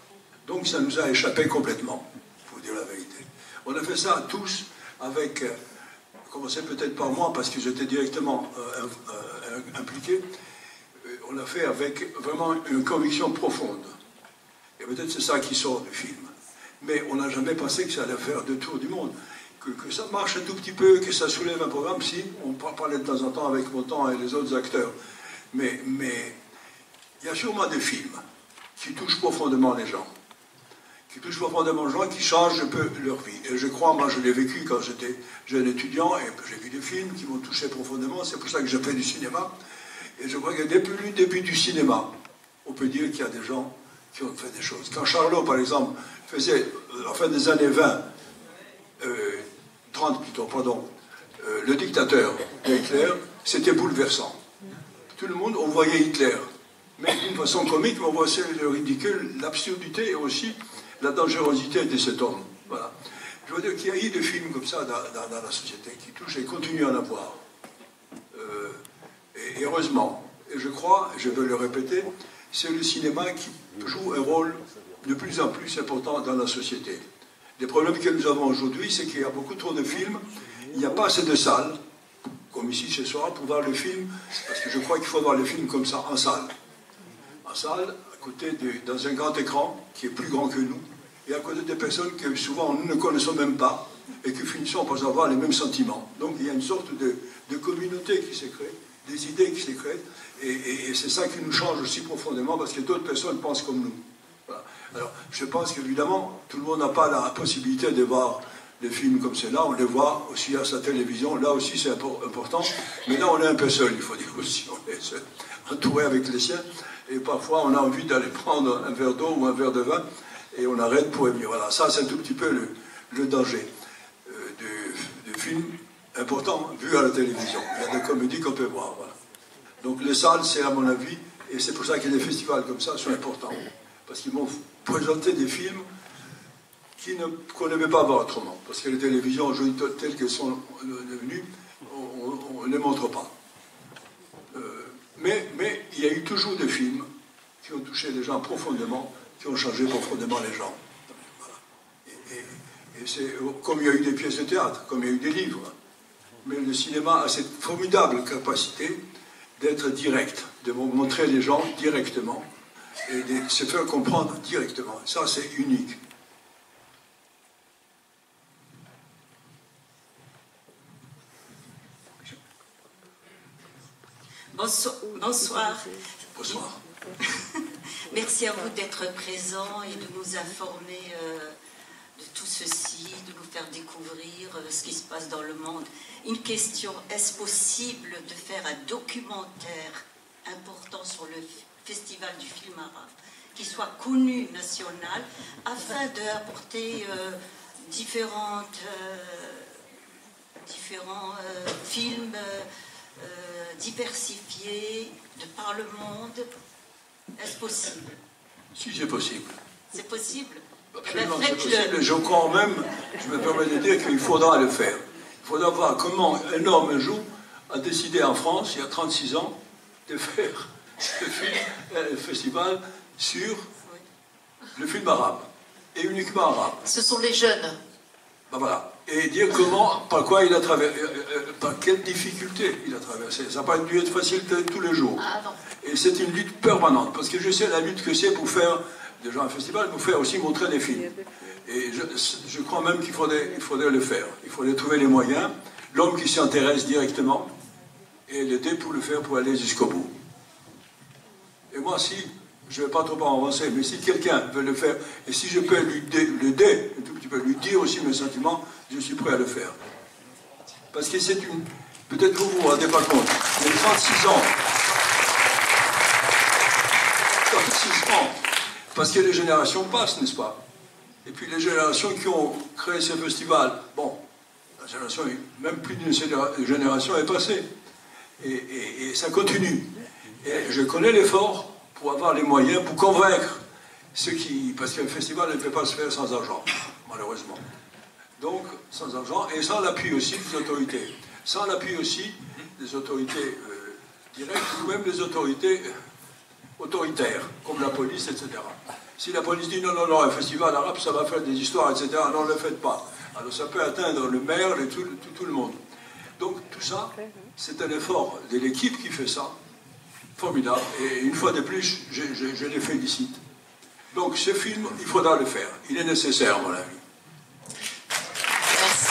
Donc ça nous a échappé complètement, il faut dire la vérité. On a fait ça tous avec, commencez peut-être par moi parce que j'étais directement impliqué, on l'a fait avec vraiment une conviction profonde. Et peut-être c'est ça qui sort du film. Mais on n'a jamais pensé que ça allait faire deux tours du monde. Que ça marche un tout petit peu, que ça soulève un programme, si, on parlait de temps en temps avec Motan et les autres acteurs. Mais il y a sûrement des films qui touchent profondément les gens. Qui touchent profondément les gens, qui changent un peu leur vie. Et je crois, moi je l'ai vécu quand j'étais jeune étudiant, et j'ai vu des films qui m'ont touché profondément, c'est pour ça que j'ai fait du cinéma. Et je crois que depuis le début du cinéma, on peut dire qu'il y a des gens qui ont fait des choses. Quand Charlot, par exemple, faisait, en fin des années 20, 30 plutôt, pardon, le dictateur Hitler, c'était bouleversant. Tout le monde, on voyait Hitler, mais d'une façon comique, mais on voyait le ridicule, l'absurdité et aussi la dangerosité de cet homme. Voilà. Je veux dire qu'il y a eu des films comme ça dans la société qui touchent et continuent à en avoir. Et heureusement, et je crois, je veux le répéter, c'est le cinéma qui joue un rôle de plus en plus important dans la société. Les problèmes que nous avons aujourd'hui, c'est qu'il y a beaucoup trop de films, il n'y a pas assez de salles, comme ici ce soir, pour voir le film, parce que je crois qu'il faut voir le film comme ça, en salle. En salle, dans un grand écran qui est plus grand que nous, et à côté des personnes que souvent nous ne connaissons même pas, et qui finissons par avoir les mêmes sentiments. Donc il y a une sorte de communauté qui s'est créée, des idées qui s'est créées, et c'est ça qui nous change aussi profondément, parce que d'autres personnes pensent comme nous. Voilà. Alors, je pense qu'évidemment, tout le monde n'a pas la possibilité de voir des films comme ceux-là, on les voit aussi à sa télévision, là aussi c'est important, mais là on est un peu seul, il faut dire aussi, on est seul, entouré avec les siens, et parfois on a envie d'aller prendre un verre d'eau ou un verre de vin, et on arrête pour aimer. Voilà, ça c'est un tout petit peu le danger du film important vu à la télévision. Il y a des comédies qu'on peut voir, voilà. Donc les salles, c'est à mon avis, et c'est pour ça que des festivals comme ça sont importants, parce qu'ils vont présenter des films qu'on ne veut pas voir autrement, parce que les télévisions aujourd'hui telles qu'elles sont devenues, on ne les montre pas. Mais il y a eu toujours des films qui ont touché les gens profondément, qui ont changé profondément les gens. Voilà. Et c'est comme il y a eu des pièces de théâtre, comme il y a eu des livres. Mais le cinéma a cette formidable capacité d'être direct, de montrer les gens directement et de se faire comprendre directement. Ça, c'est unique. Bonsoir. Bonsoir. Merci à vous d'être présent et de nous informer de tout ceci, de nous faire découvrir ce qui se passe dans le monde. Une question, est-ce possible de faire un documentaire important sur le festival du film arabe, qui soit connu national, afin d'apporter différents films diversifiés de par le monde? Est-ce possible? Si c'est possible. C'est possible? Absolument, c'est possible. Je crois même, je me permets de dire qu'il faudra le faire. Il faudra voir comment un homme un jour a décidé en France, il y a 36 ans, de faire un festival sur le film arabe, et uniquement arabe. Ce sont les jeunes. Ben voilà. Et dire comment, par quoi il a traversé, par quelles difficultés il a traversé. Ça n'a pas dû être facile tous les jours. Ah, non. Et c'est une lutte permanente, parce que je sais la lutte que c'est pour faire déjà un festival, pour faire aussi montrer des films. Et je crois même qu'il faudrait le faire. Il faudrait trouver les moyens, l'homme qui s'y intéresse directement, et l'aider pour le faire, pour aller jusqu'au bout. Et moi, si, je ne vais pas trop avancer, mais si quelqu'un veut le faire, et si je peux l'aider, un tout petit peu, lui dire aussi mes sentiments, je suis prêt à le faire. Parce que c'est une... Peut-être que vous ne vous rendez pas compte, mais 36 ans, parce que les générations passent, n'est-ce pas? Et puis les générations qui ont créé ce festival, bon, la génération, même plus d'une génération est passée. Et ça continue. Et je connais l'effort pour avoir les moyens, pour convaincre ceux qui... Parce qu'un festival ne peut pas se faire sans argent, malheureusement. Donc, sans argent, et sans l'appui aussi des autorités. Sans l'appui aussi des autorités directes, ou même des autorités autoritaires, comme la police, etc. Si la police dit non, non, non, un festival arabe, ça va faire des histoires, etc., non, ne le faites pas. Alors ça peut atteindre le maire et tout le monde. Donc tout ça, c'est un effort de l'équipe qui fait ça, formidable, et une fois de plus, je les félicite. Donc ce film, il faudra le faire, il est nécessaire à mon avis. Merci.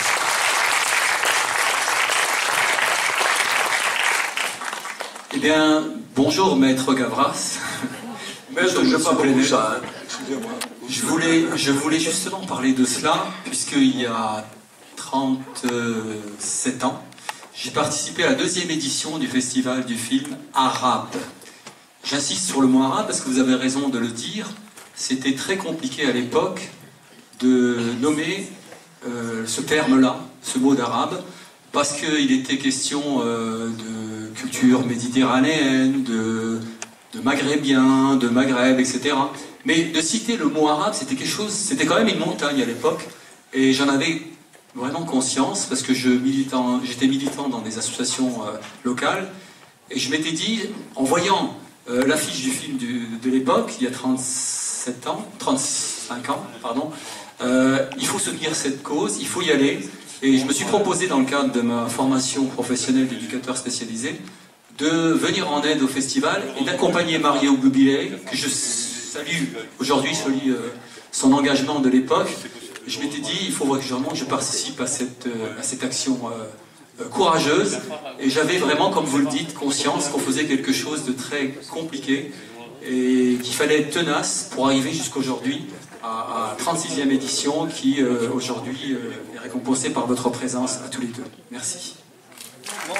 Eh bien, bonjour Maître Gavras. Maître, je n'ai pas beaucoup ça, hein. Excusez-moi. Je voulais justement parler de cela, puisqu'il y a 37 ans, j'ai participé à la 2e édition du festival du film arabe. J'insiste sur le mot arabe parce que vous avez raison de le dire, c'était très compliqué à l'époque de nommer ce terme-là, ce mot d'arabe, parce qu'il était question de culture méditerranéenne, de maghrébien, de Maghreb, etc. Mais de citer le mot arabe, c'était quelque chose, c'était quand même une montagne à l'époque, et j'en avais vraiment conscience, parce que j'étais militant dans des associations locales, et je m'étais dit, en voyant l'affiche du film de l'époque, il y a 35 ans, pardon, il faut soutenir cette cause, il faut y aller, et je me suis proposé dans le cadre de ma formation professionnelle d'éducateur spécialisé, de venir en aide au festival et d'accompagner Mario Bubilé, que je salue aujourd'hui son engagement de l'époque. Je m'étais dit, il faut vraiment que je participe à cette action courageuse. Et j'avais vraiment, comme vous le dites, conscience qu'on faisait quelque chose de très compliqué et qu'il fallait être tenace pour arriver jusqu'aujourd'hui à la 36e édition qui, aujourd'hui, est récompensée par votre présence à tous les deux. Merci. Moi,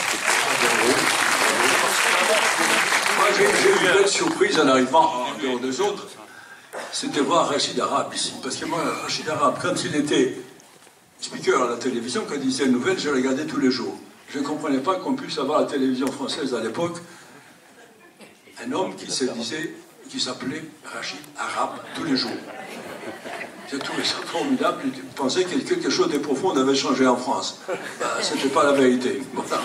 j'ai eu une belle surprise en arrivant en dehors des autres, c'était voir Rachid Arabe ici. Parce que moi, Rachid Arabe, quand il était speaker à la télévision, quand il disait une nouvelle, je regardais tous les jours. Je ne comprenais pas qu'on puisse avoir à la télévision française à l'époque un homme qui s'appelait Rachid Arabe tous les jours. J'ai trouvé ça formidable. Je pensais que quelque chose de profond avait changé en France. Ben, ce n'était pas la vérité. Voilà.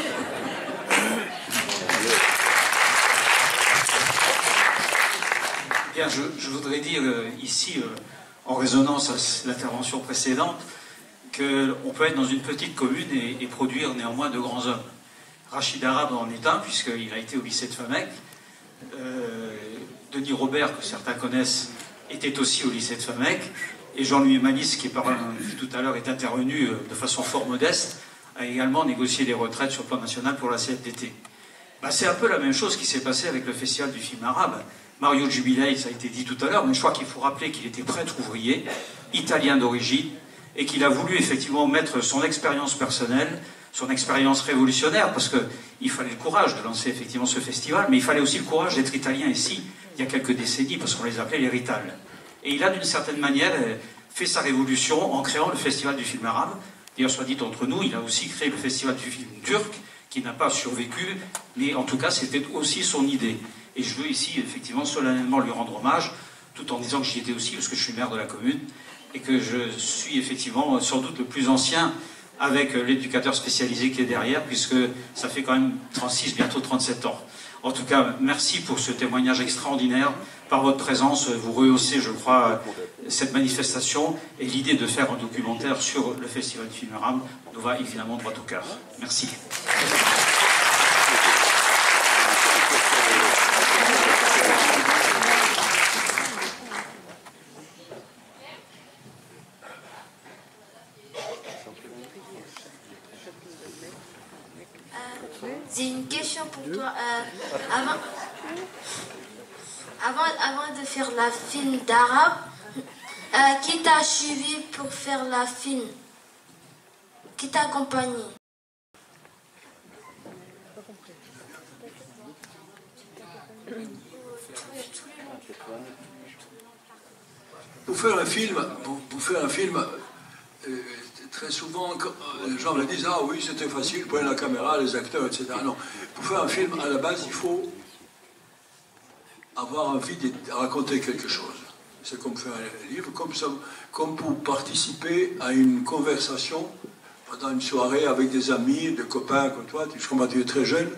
Bien, je voudrais dire ici, en résonance à l'intervention précédente, qu'on peut être dans une petite commune et produire néanmoins de grands hommes. Rachid Arabe en est un, puisqu'il a été au lycée de Famec. Denis Robert, que certains connaissent, était aussi au lycée de Famec. Et Jean-Louis Manis, qui tout à l'heure est intervenu de façon fort modeste, a également négocié les retraites sur le plan national pour la CFDT. Ben, c'est un peu la même chose qui s'est passé avec le Festival du film arabe. Mario Jubilei, ça a été dit tout à l'heure, mais je crois qu'il faut rappeler qu'il était prêtre ouvrier, italien d'origine, et qu'il a voulu effectivement mettre son expérience personnelle, son expérience révolutionnaire, parce qu'il fallait le courage de lancer effectivement ce festival, mais il fallait aussi le courage d'être italien ici, il y a quelques décennies, parce qu'on les appelait les Rital. Et il a d'une certaine manière fait sa révolution en créant le Festival du film arabe. D'ailleurs, soit dit entre nous, il a aussi créé le Festival du film turc, qui n'a pas survécu, mais en tout cas, c'était aussi son idée. Et je veux ici, effectivement, solennellement lui rendre hommage, tout en disant que j'y étais aussi, parce que je suis maire de la commune, et que je suis effectivement sans doute le plus ancien avec l'éducateur spécialisé qui est derrière, puisque ça fait quand même 36, bientôt 37 ans. En tout cas, merci pour ce témoignage extraordinaire. Par votre présence, vous rehaussez, je crois, cette manifestation, et l'idée de faire un documentaire sur le Festival du film arabe nous va évidemment droit au cœur. Merci. J'ai une question pour toi. Avant de faire la film d'arabe, qui t'a suivi pour faire la film? Qui t'a accompagné? Pour faire un film, très souvent, les gens me disent « Ah oui, c'était facile, prenez la caméra, les acteurs, etc. » Non, pour faire un film, à la base, il faut avoir envie de raconter quelque chose. C'est comme faire un livre, comme pour participer à une conversation pendant une soirée avec des amis, des copains comme toi, quand tu es très jeune,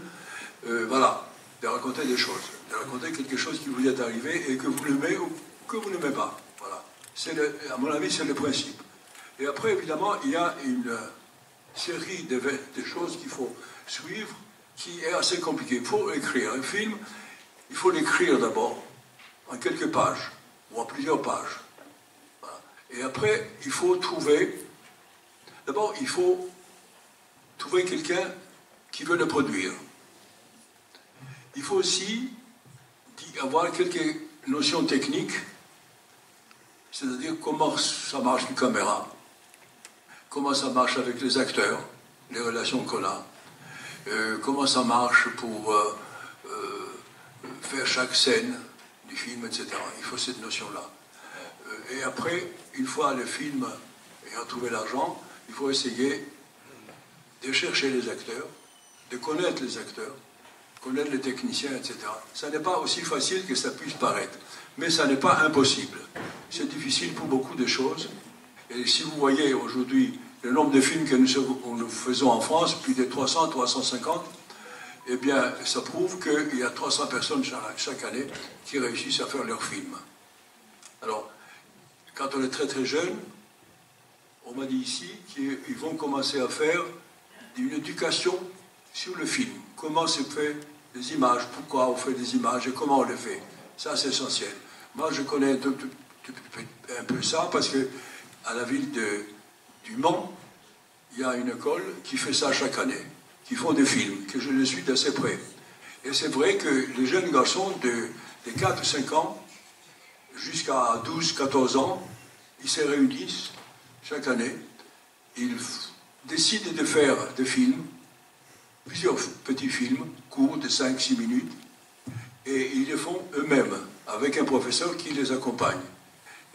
voilà, de raconter des choses, de raconter quelque chose qui vous est arrivé et que vous l'aimez ou que vous n'aimez pas. Voilà. À mon avis, c'est le principe. Et après, évidemment, il y a une série de choses qu'il faut suivre qui est assez compliquée. Il faut écrire un film, il faut l'écrire d'abord, en quelques pages, ou en plusieurs pages. Voilà. Et après, il faut trouver... D'abord, il faut trouver quelqu'un qui veut le produire. Il faut aussi avoir quelques notions techniques, c'est-à-dire comment ça marche une caméra, comment ça marche avec les acteurs, les relations qu'on a, comment ça marche pour faire chaque scène du film, etc. Il faut cette notion-là. Et après, une fois le film ayant trouvé l'argent, il faut essayer de chercher les acteurs, de connaître les acteurs, connaître les techniciens, etc. Ça n'est pas aussi facile que ça puisse paraître, mais ça n'est pas impossible. C'est difficile pour beaucoup de choses. Et si vous voyez aujourd'hui le nombre de films que nous faisons en France, plus de 300, 350, eh bien, ça prouve qu'il y a 300 personnes chaque année qui réussissent à faire leur film. Alors, quand on est très très jeune, on m'a dit ici qu'ils vont commencer à faire une éducation sur le film. Comment se fait les images, pourquoi on fait des images et comment on les fait. Ça, c'est essentiel. Moi, je connais un peu ça parce que à la ville du Mans, il y a une école qui fait ça chaque année, qui font des films, que je le suis d'assez près. Et c'est vrai que les jeunes garçons de 4 ou 5 ans jusqu'à 12, 14 ans, ils se réunissent chaque année, ils décident de faire des films, plusieurs petits films, courts de 5-6 minutes, et ils les font eux-mêmes, avec un professeur qui les accompagne.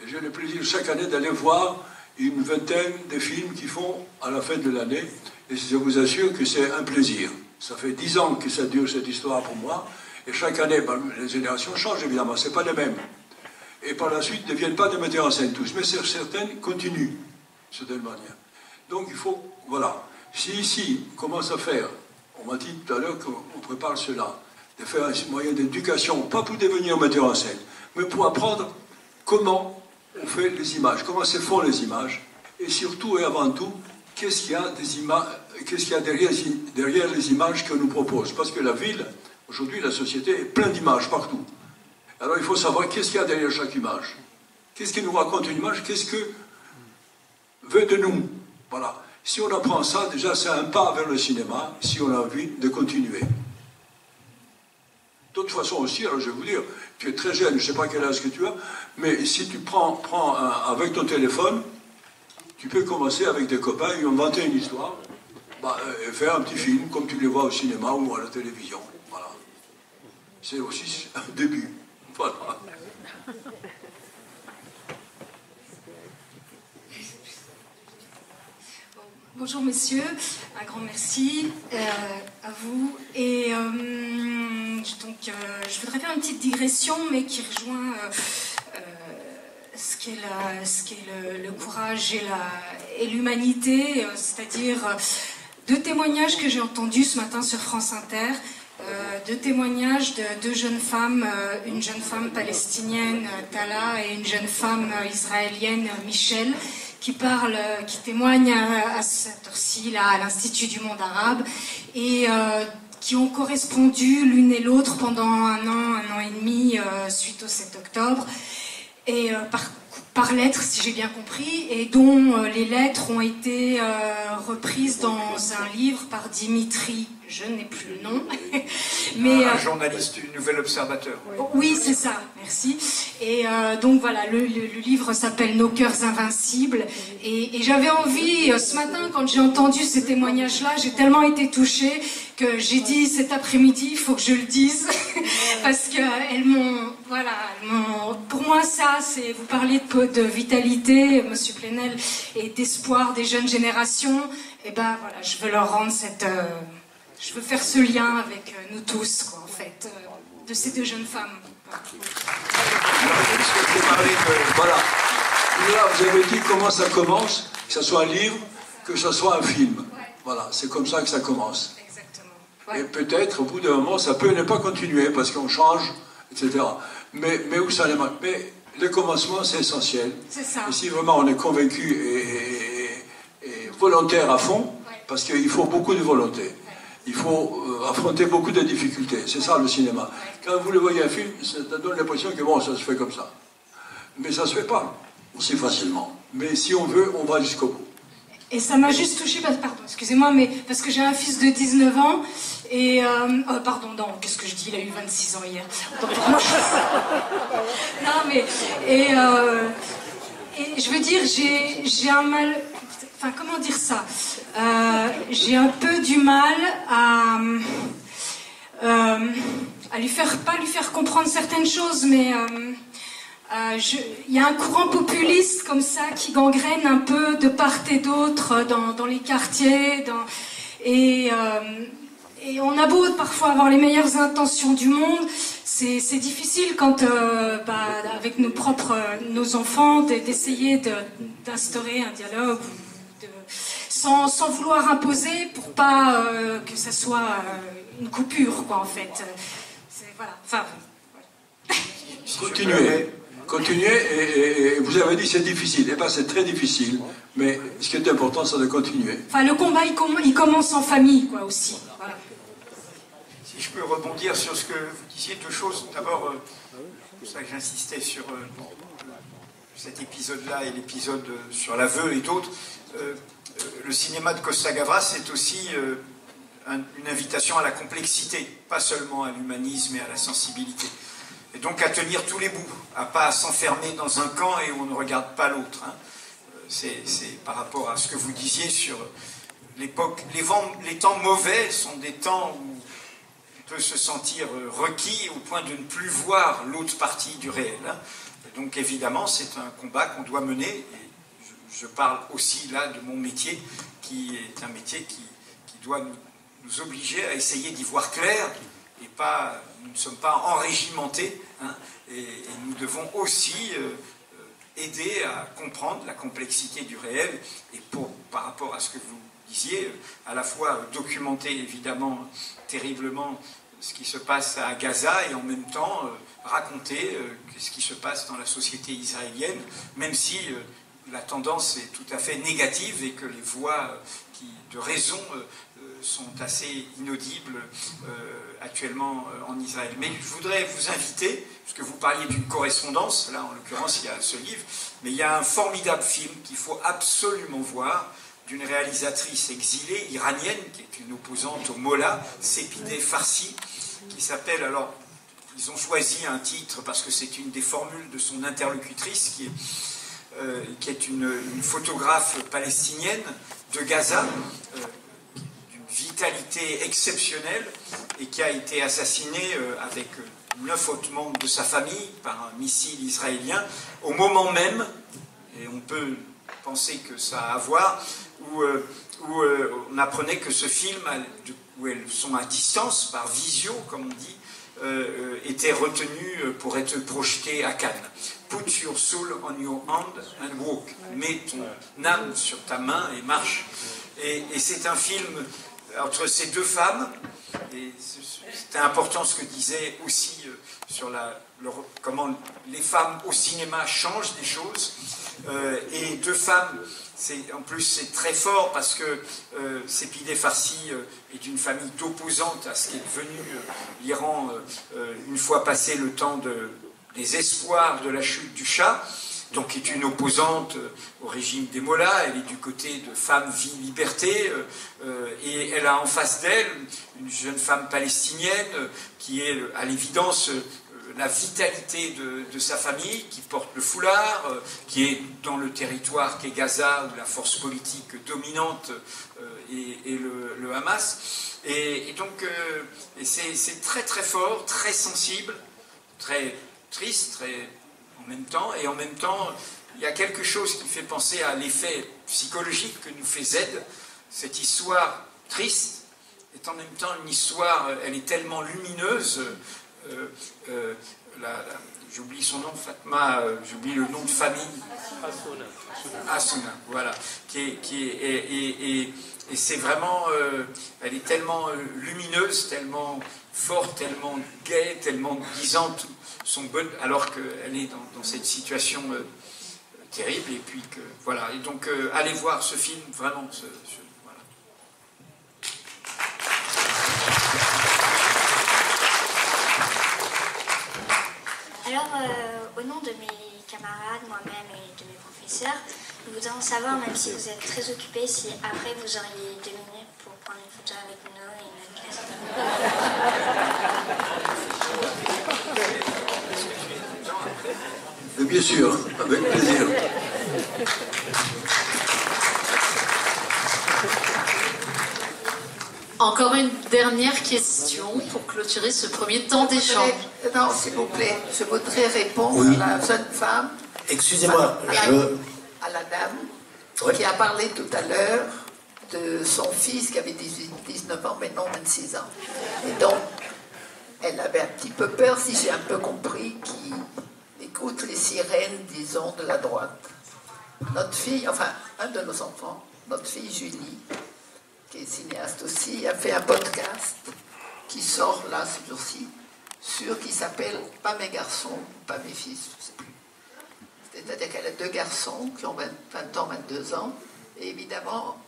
Et j'ai le plaisir chaque année d'aller voir une vingtaine de films qu'ils font à la fin de l'année, et je vous assure que c'est un plaisir. Ça fait 10 ans que ça dure cette histoire pour moi, et chaque année, les générations changent évidemment, ce n'est pas les mêmes. Et par la suite, ne deviennent pas des metteurs en scène tous, mais certaines continuent, de certaine manière. Donc il faut, voilà, si ici, on commence à faire, on m'a dit tout à l'heure qu'on prépare cela, de faire un moyen d'éducation, pas pour devenir metteur en scène, mais pour apprendre comment on fait les images, comment se font les images, et surtout et avant tout, qu'est-ce qu'il y a derrière les images qu'on nous propose. Parce que la ville, aujourd'hui, la société est pleine d'images partout. Alors il faut savoir qu'est-ce qu'il y a derrière chaque image. Qu'est-ce qui nous raconte une image, qu'est-ce que veut de nous. Voilà. Si on apprend ça, déjà c'est un pas vers le cinéma, si on a envie de continuer. D'autre façon aussi, alors je vais vous dire, tu es très jeune, je ne sais pas quel âge que tu as, mais si tu prends avec ton téléphone, tu peux commencer avec des copains et inventer une histoire, et faire un petit film comme tu les vois au cinéma ou à la télévision. Voilà. C'est aussi un début. Voilà. Bonjour messieurs, un grand merci à vous. Et donc, je voudrais faire une petite digression, mais qui rejoint ce qu'est le courage et l'humanité, c'est-à-dire 2 témoignages que j'ai entendus ce matin sur France Inter. 2 témoignages de 2 jeunes femmes, une jeune femme palestinienne, Tala, et une jeune femme israélienne, Michel, qui témoignent à cette heure-ci à l'Institut du monde arabe, et qui ont correspondu l'une et l'autre pendant un an et demi, suite au 7 octobre, et par lettres, si j'ai bien compris, et dont les lettres ont été reprises dans un livre par Dimitri, je n'ai plus le nom, mais un journaliste du Nouvel Observateur. Oui, c'est ça, merci. Et donc voilà, le livre s'appelle Nos cœurs invincibles, et j'avais envie, ce matin, quand j'ai entendu ces témoignages-là, j'ai tellement été touchée que j'ai dit cet après-midi, il faut que je le dise, parce qu'elles m'ont, voilà, pour moi ça, c'est, vous parliez de vitalité, Monsieur Plenel, et d'espoir des jeunes générations, et ben voilà, je veux leur rendre je veux faire ce lien avec nous tous, quoi, en fait, de ces 2 jeunes femmes. Voilà. Là, vous avez dit comment ça commence, que ce soit un livre, que ce soit un film. Voilà, c'est comme ça que ça commence. Exactement. Et peut-être, au bout d'un moment, ça peut ne pas continuer, parce qu'on change, etc. Mais où ça les manque. Mais le commencement, c'est essentiel. C'est ça. Et si vraiment on est convaincu et volontaire à fond, parce qu'il faut beaucoup de volonté. Il faut affronter beaucoup de difficultés. C'est ça le cinéma. Quand vous le voyez un film, ça donne l'impression que bon, ça se fait comme ça. Mais ça ne se fait pas aussi facilement. Mais si on veut, on va jusqu'au bout. Et ça m'a juste touchée, pardon, excusez-moi, mais parce que j'ai un fils de 19 ans, et... pardon, non, qu'est-ce que je dis, il a eu 26 ans hier. Non, mais... Et je veux dire, j'ai un mal... Enfin, comment dire ça, j'ai un peu du mal à lui faire, pas lui faire comprendre certaines choses, mais il y a un courant populiste comme ça qui gangrène un peu de part et d'autre dans les quartiers, et on a beau parfois avoir les meilleures intentions du monde, c'est difficile quand, avec nos enfants, d'essayer d'instaurer un dialogue, sans vouloir imposer pour pas que ça soit une coupure, quoi, en fait. Voilà. Enfin, Continuez, et vous avez dit c'est difficile. Eh bien, c'est très difficile, mais ce qui est important, c'est de continuer. Enfin, le combat, il commence en famille, quoi, aussi. Voilà. Si je peux rebondir sur ce que vous disiez, 2 choses. D'abord, pour ça que j'insistais sur cet épisode-là et l'épisode sur l'aveu et d'autres. Le cinéma de Costa Gavras, c'est aussi une invitation à la complexité, pas seulement à l'humanisme et à la sensibilité. Et donc à tenir tous les bouts, à pas s'enfermer dans un camp et où on ne regarde pas l'autre. Hein. C'est par rapport à ce que vous disiez sur l'époque. Les temps mauvais sont des temps où on peut se sentir requis au point de ne plus voir l'autre partie du réel. Hein. Et donc évidemment, c'est un combat qu'on doit mener. Et je parle aussi là de mon métier, qui est un métier qui doit nous obliger à essayer d'y voir clair, et pas, nous ne sommes pas enrégimentés, hein, et nous devons aussi aider à comprendre la complexité du réel, et par rapport à ce que vous disiez, à la fois documenter évidemment terriblement ce qui se passe à Gaza, et en même temps raconter ce qui se passe dans la société israélienne, même si la tendance est tout à fait négative et que les voix de raison sont assez inaudibles actuellement en Israël. Mais je voudrais vous inviter, parce que vous parliez d'une correspondance, là en l'occurrence il y a ce livre, mais il y a un formidable film qu'il faut absolument voir, d'une réalisatrice exilée iranienne, qui est une opposante au Mollah, Sepideh Farsi, qui s'appelle, alors ils ont choisi un titre parce que c'est une des formules de son interlocutrice, qui est une photographe palestinienne de Gaza, d'une vitalité exceptionnelle, et qui a été assassinée avec 9 autres membres de sa famille par un missile israélien, au moment même, et on peut penser que ça a à voir, où on apprenait que ce film, où elles sont à distance, par visio, comme on dit, était retenu pour être projeté à Cannes. Put your soul on your hand and walk. Mets ton âme sur ta main et marche. Et c'est un film entre ces deux femmes, et c'était important ce que disait aussi sur comment les femmes au cinéma changent des choses. Et deux femmes, en plus c'est très fort parce que Sepideh Farsi est d'une famille d'opposantes à ce qui est devenu l'Iran une fois passé le temps des espoirs de la chute du Shah, donc est une opposante au régime des Mollahs. Elle est du côté de Femmes, Vie, Liberté, et elle a en face d'elle une jeune femme palestinienne qui est à l'évidence la vitalité de sa famille, qui porte le foulard, qui est dans le territoire qu'est Gaza, où la force politique dominante est le Hamas. Et donc, c'est très très fort, très sensible, très triste, en même temps. Et en même temps, il y a quelque chose qui fait penser à l'effet psychologique que nous fait Z. Cette histoire triste est en même temps une histoire, elle est tellement lumineuse. J'oublie son nom, Fatma, j'oublie le nom de famille. Assouna, voilà. Et c'est vraiment, elle est tellement lumineuse, tellement forte, tellement gaie, tellement disant son bon, alors qu'elle est dans cette situation terrible. Et puis que voilà. Et donc allez voir ce film, vraiment. Voilà. Alors, au nom de mes camarades, moi-même et de mes professeurs, nous voudrions savoir, même si vous êtes très occupés, si après vous auriez 2 minutes pour prendre une photo avec nous et notre classe. Bien sûr, avec plaisir. Encore une dernière question pour clôturer ce premier temps d'échange. Non, s'il vous plaît, je voudrais répondre à la jeune femme. Excusez-moi, à la dame qui a parlé tout à l'heure de son fils qui avait 19 ans, mais non 26 ans. Et donc, elle avait un petit peu peur, si j'ai un peu compris, qu'il écoute les sirènes, disons, de la droite. Notre fille, enfin, un de nos enfants, notre fille Julie, qui est cinéaste aussi, a fait un podcast qui sort là ce jour-ci, qui s'appelle « Pas mes garçons, pas mes fils », je ne sais plus. C'est-à-dire qu'elle a 2 garçons qui ont 20 ans, 22 ans, et évidemment,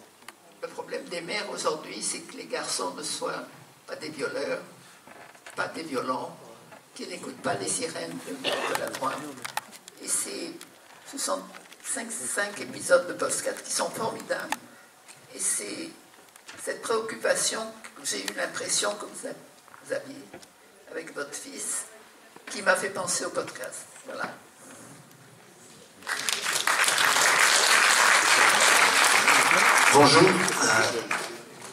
le problème des mères aujourd'hui, c'est que les garçons ne soient pas des violeurs, pas des violents, qui n'écoute pas les sirènes de la droite. Et ce sont 5 épisodes de Postcat qui sont formidables. Et c'est cette préoccupation que j'ai eu l'impression que vous aviez avec votre fils qui m'a fait penser au podcast. Voilà. Bonjour.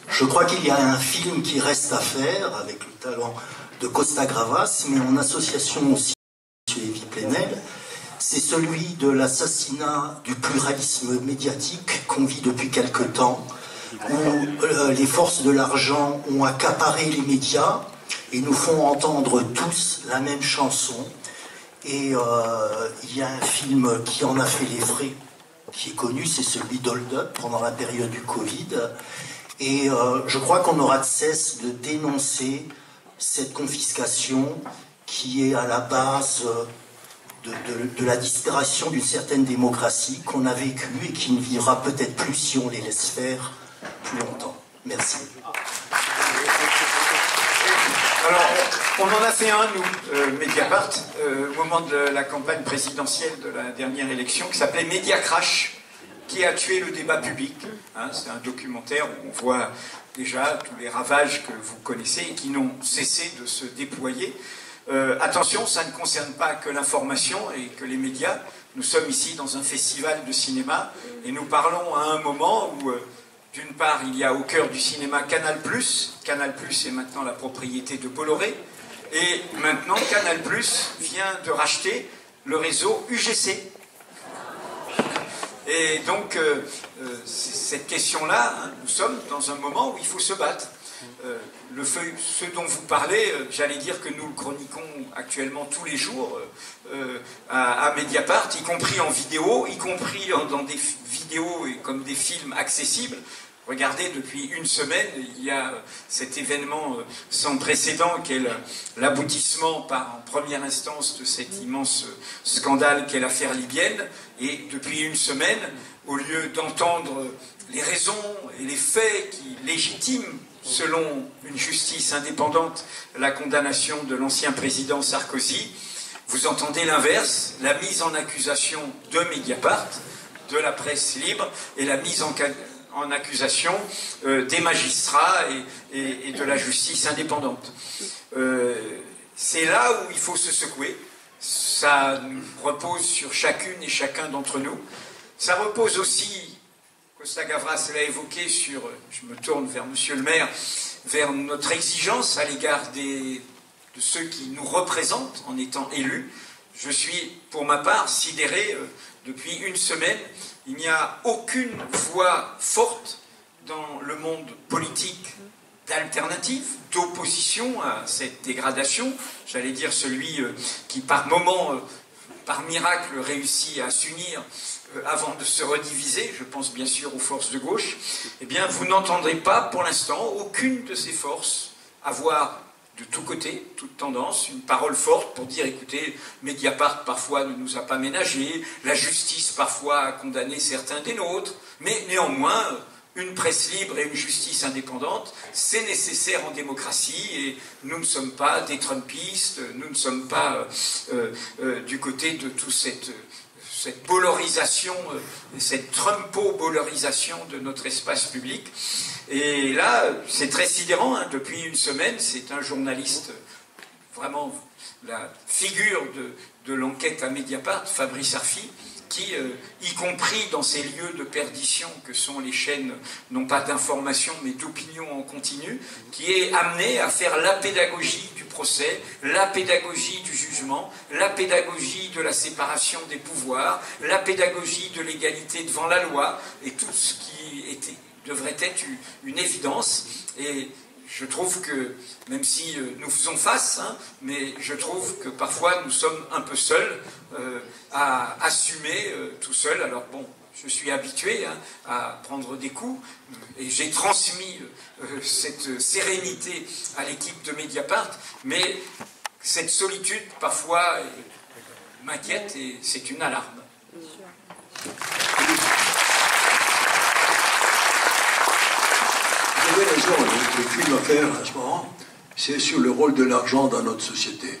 Je crois qu'il y a un film qui reste à faire avec le talent de Costa Gravas, mais en association aussi avec M. Evie Plenel. C'est celui de l'assassinat du pluralisme médiatique qu'on vit depuis quelque temps, où les forces de l'argent ont accaparé les médias et nous font entendre tous la même chanson. Et il y a un film qui en a fait les frais, qui est connu, c'est celui d'Hold Up pendant la période du Covid. Et je crois qu'on n'aura de cesse de dénoncer cette confiscation qui est à la base de la disparition d'une certaine démocratie qu'on a vécue et qui ne vivra peut-être plus si on les laisse faire plus longtemps. Merci. Alors, on en a fait un, nous, Mediapart, au moment de la campagne présidentielle de la dernière élection, qui s'appelait Média Crash, qui a tué le débat public. Hein, c'est un documentaire où on voit déjà tous les ravages que vous connaissez et qui n'ont cessé de se déployer. Attention, ça ne concerne pas que l'information et que les médias. Nous sommes ici dans un festival de cinéma et nous parlons à un moment où, d'une part, il y a au cœur du cinéma Canal+. Canal+ est maintenant la propriété de Bolloré. Et maintenant, Canal+ vient de racheter le réseau UGC. Et donc, cette question-là, hein, nous sommes dans un moment où il faut se battre. Ce dont vous parlez, j'allais dire que nous le chroniquons actuellement tous les jours à Mediapart, y compris en vidéo, y compris dans des vidéos et comme des films accessibles. Regardez, depuis une semaine, il y a cet événement sans précédent qui est l'aboutissement en première instance de cet immense scandale qu'est l'affaire libyenne. Et depuis une semaine, au lieu d'entendre les raisons et les faits qui légitiment, selon une justice indépendante, la condamnation de l'ancien président Sarkozy, vous entendez l'inverse, la mise en accusation de Mediapart, de la presse libre, et la mise en accusation des magistrats et de la justice indépendante. C'est là où il faut se secouer. Ça repose sur chacune et chacun d'entre nous. Ça repose aussi, Costa Gavras l'a évoqué, je me tourne vers Monsieur le maire, vers notre exigence à l'égard de ceux qui nous représentent en étant élus. Je suis, pour ma part, sidéré depuis une semaine. Il n'y a aucune voix forte dans le monde politique d'alternative, d'opposition à cette dégradation. J'allais dire celui qui, par moment, par miracle, réussit à s'unir avant de se rediviser, je pense bien sûr aux forces de gauche. Eh bien, vous n'entendrez pas, pour l'instant, aucune de ces forces avoir de tous côtés, toute tendance, une parole forte pour dire, écoutez, Mediapart parfois ne nous a pas ménagés, la justice parfois a condamné certains des nôtres, mais néanmoins, une presse libre et une justice indépendante, c'est nécessaire en démocratie et nous ne sommes pas des Trumpistes, nous ne sommes pas du côté de toute cette bollorisation, cette Trumpo-bollorisation de notre espace public. Et là, c'est très sidérant, hein, depuis une semaine, c'est un journaliste, vraiment la figure de l'enquête à Mediapart, Fabrice Arfi, qui, y compris dans ces lieux de perdition que sont les chaînes, non pas d'information, mais d'opinion en continu, qui est amené à faire la pédagogie du procès, la pédagogie du jugement, la pédagogie de la séparation des pouvoirs, la pédagogie de l'égalité devant la loi, et tout ce qui devrait être une évidence. Et je trouve que, même si nous faisons face, hein, mais je trouve que parfois nous sommes un peu seuls à assumer tout seul. Alors bon, je suis habitué, hein, à prendre des coups et j'ai transmis cette sérénité à l'équipe de Mediapart, mais cette solitude parfois m'inquiète et c'est une alarme. Vous avez raison, le film à faire à ce moment, c'est sur le rôle de l'argent dans notre société.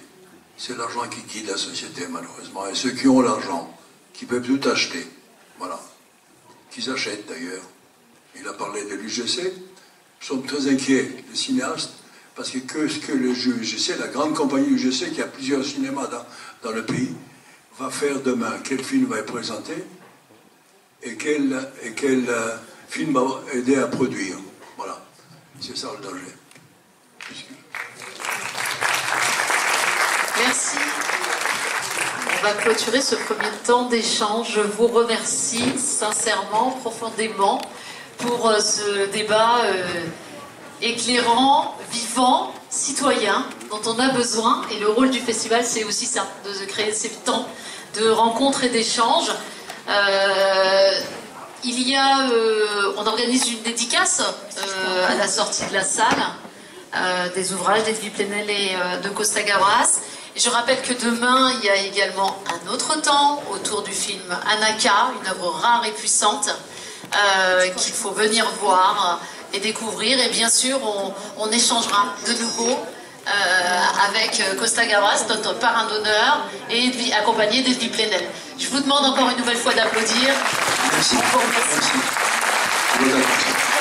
C'est l'argent qui guide la société, malheureusement. Et ceux qui ont l'argent, qui peuvent tout acheter, voilà, qu'ils achètent d'ailleurs. Il a parlé de l'UGC. Nous sommes très inquiets, les cinéastes, parce que ce que le UGC, la grande compagnie UGC, qui a plusieurs cinémas dans le pays, va faire demain, quel film va être présenté et quel film va aider à produire. Voilà, c'est ça le danger. Merci. On va clôturer ce premier temps d'échange. Je vous remercie sincèrement, profondément, pour ce débat éclairant, vivant, citoyen, dont on a besoin. Et le rôle du festival, c'est aussi ça, de créer ces temps de rencontres et d'échanges. On organise une dédicace à la sortie de la salle, des ouvrages d'Edwy Plenel et de Costa Gavras. Et je rappelle que demain, il y a également un autre temps autour du film Anaka, une œuvre rare et puissante qu'il faut venir voir et découvrir. Et bien sûr, on échangera de nouveau avec Costa Gavras, notre parrain d'honneur, et accompagné d'Edwy Plenel. Je vous demande encore une nouvelle fois d'applaudir. Merci. Merci.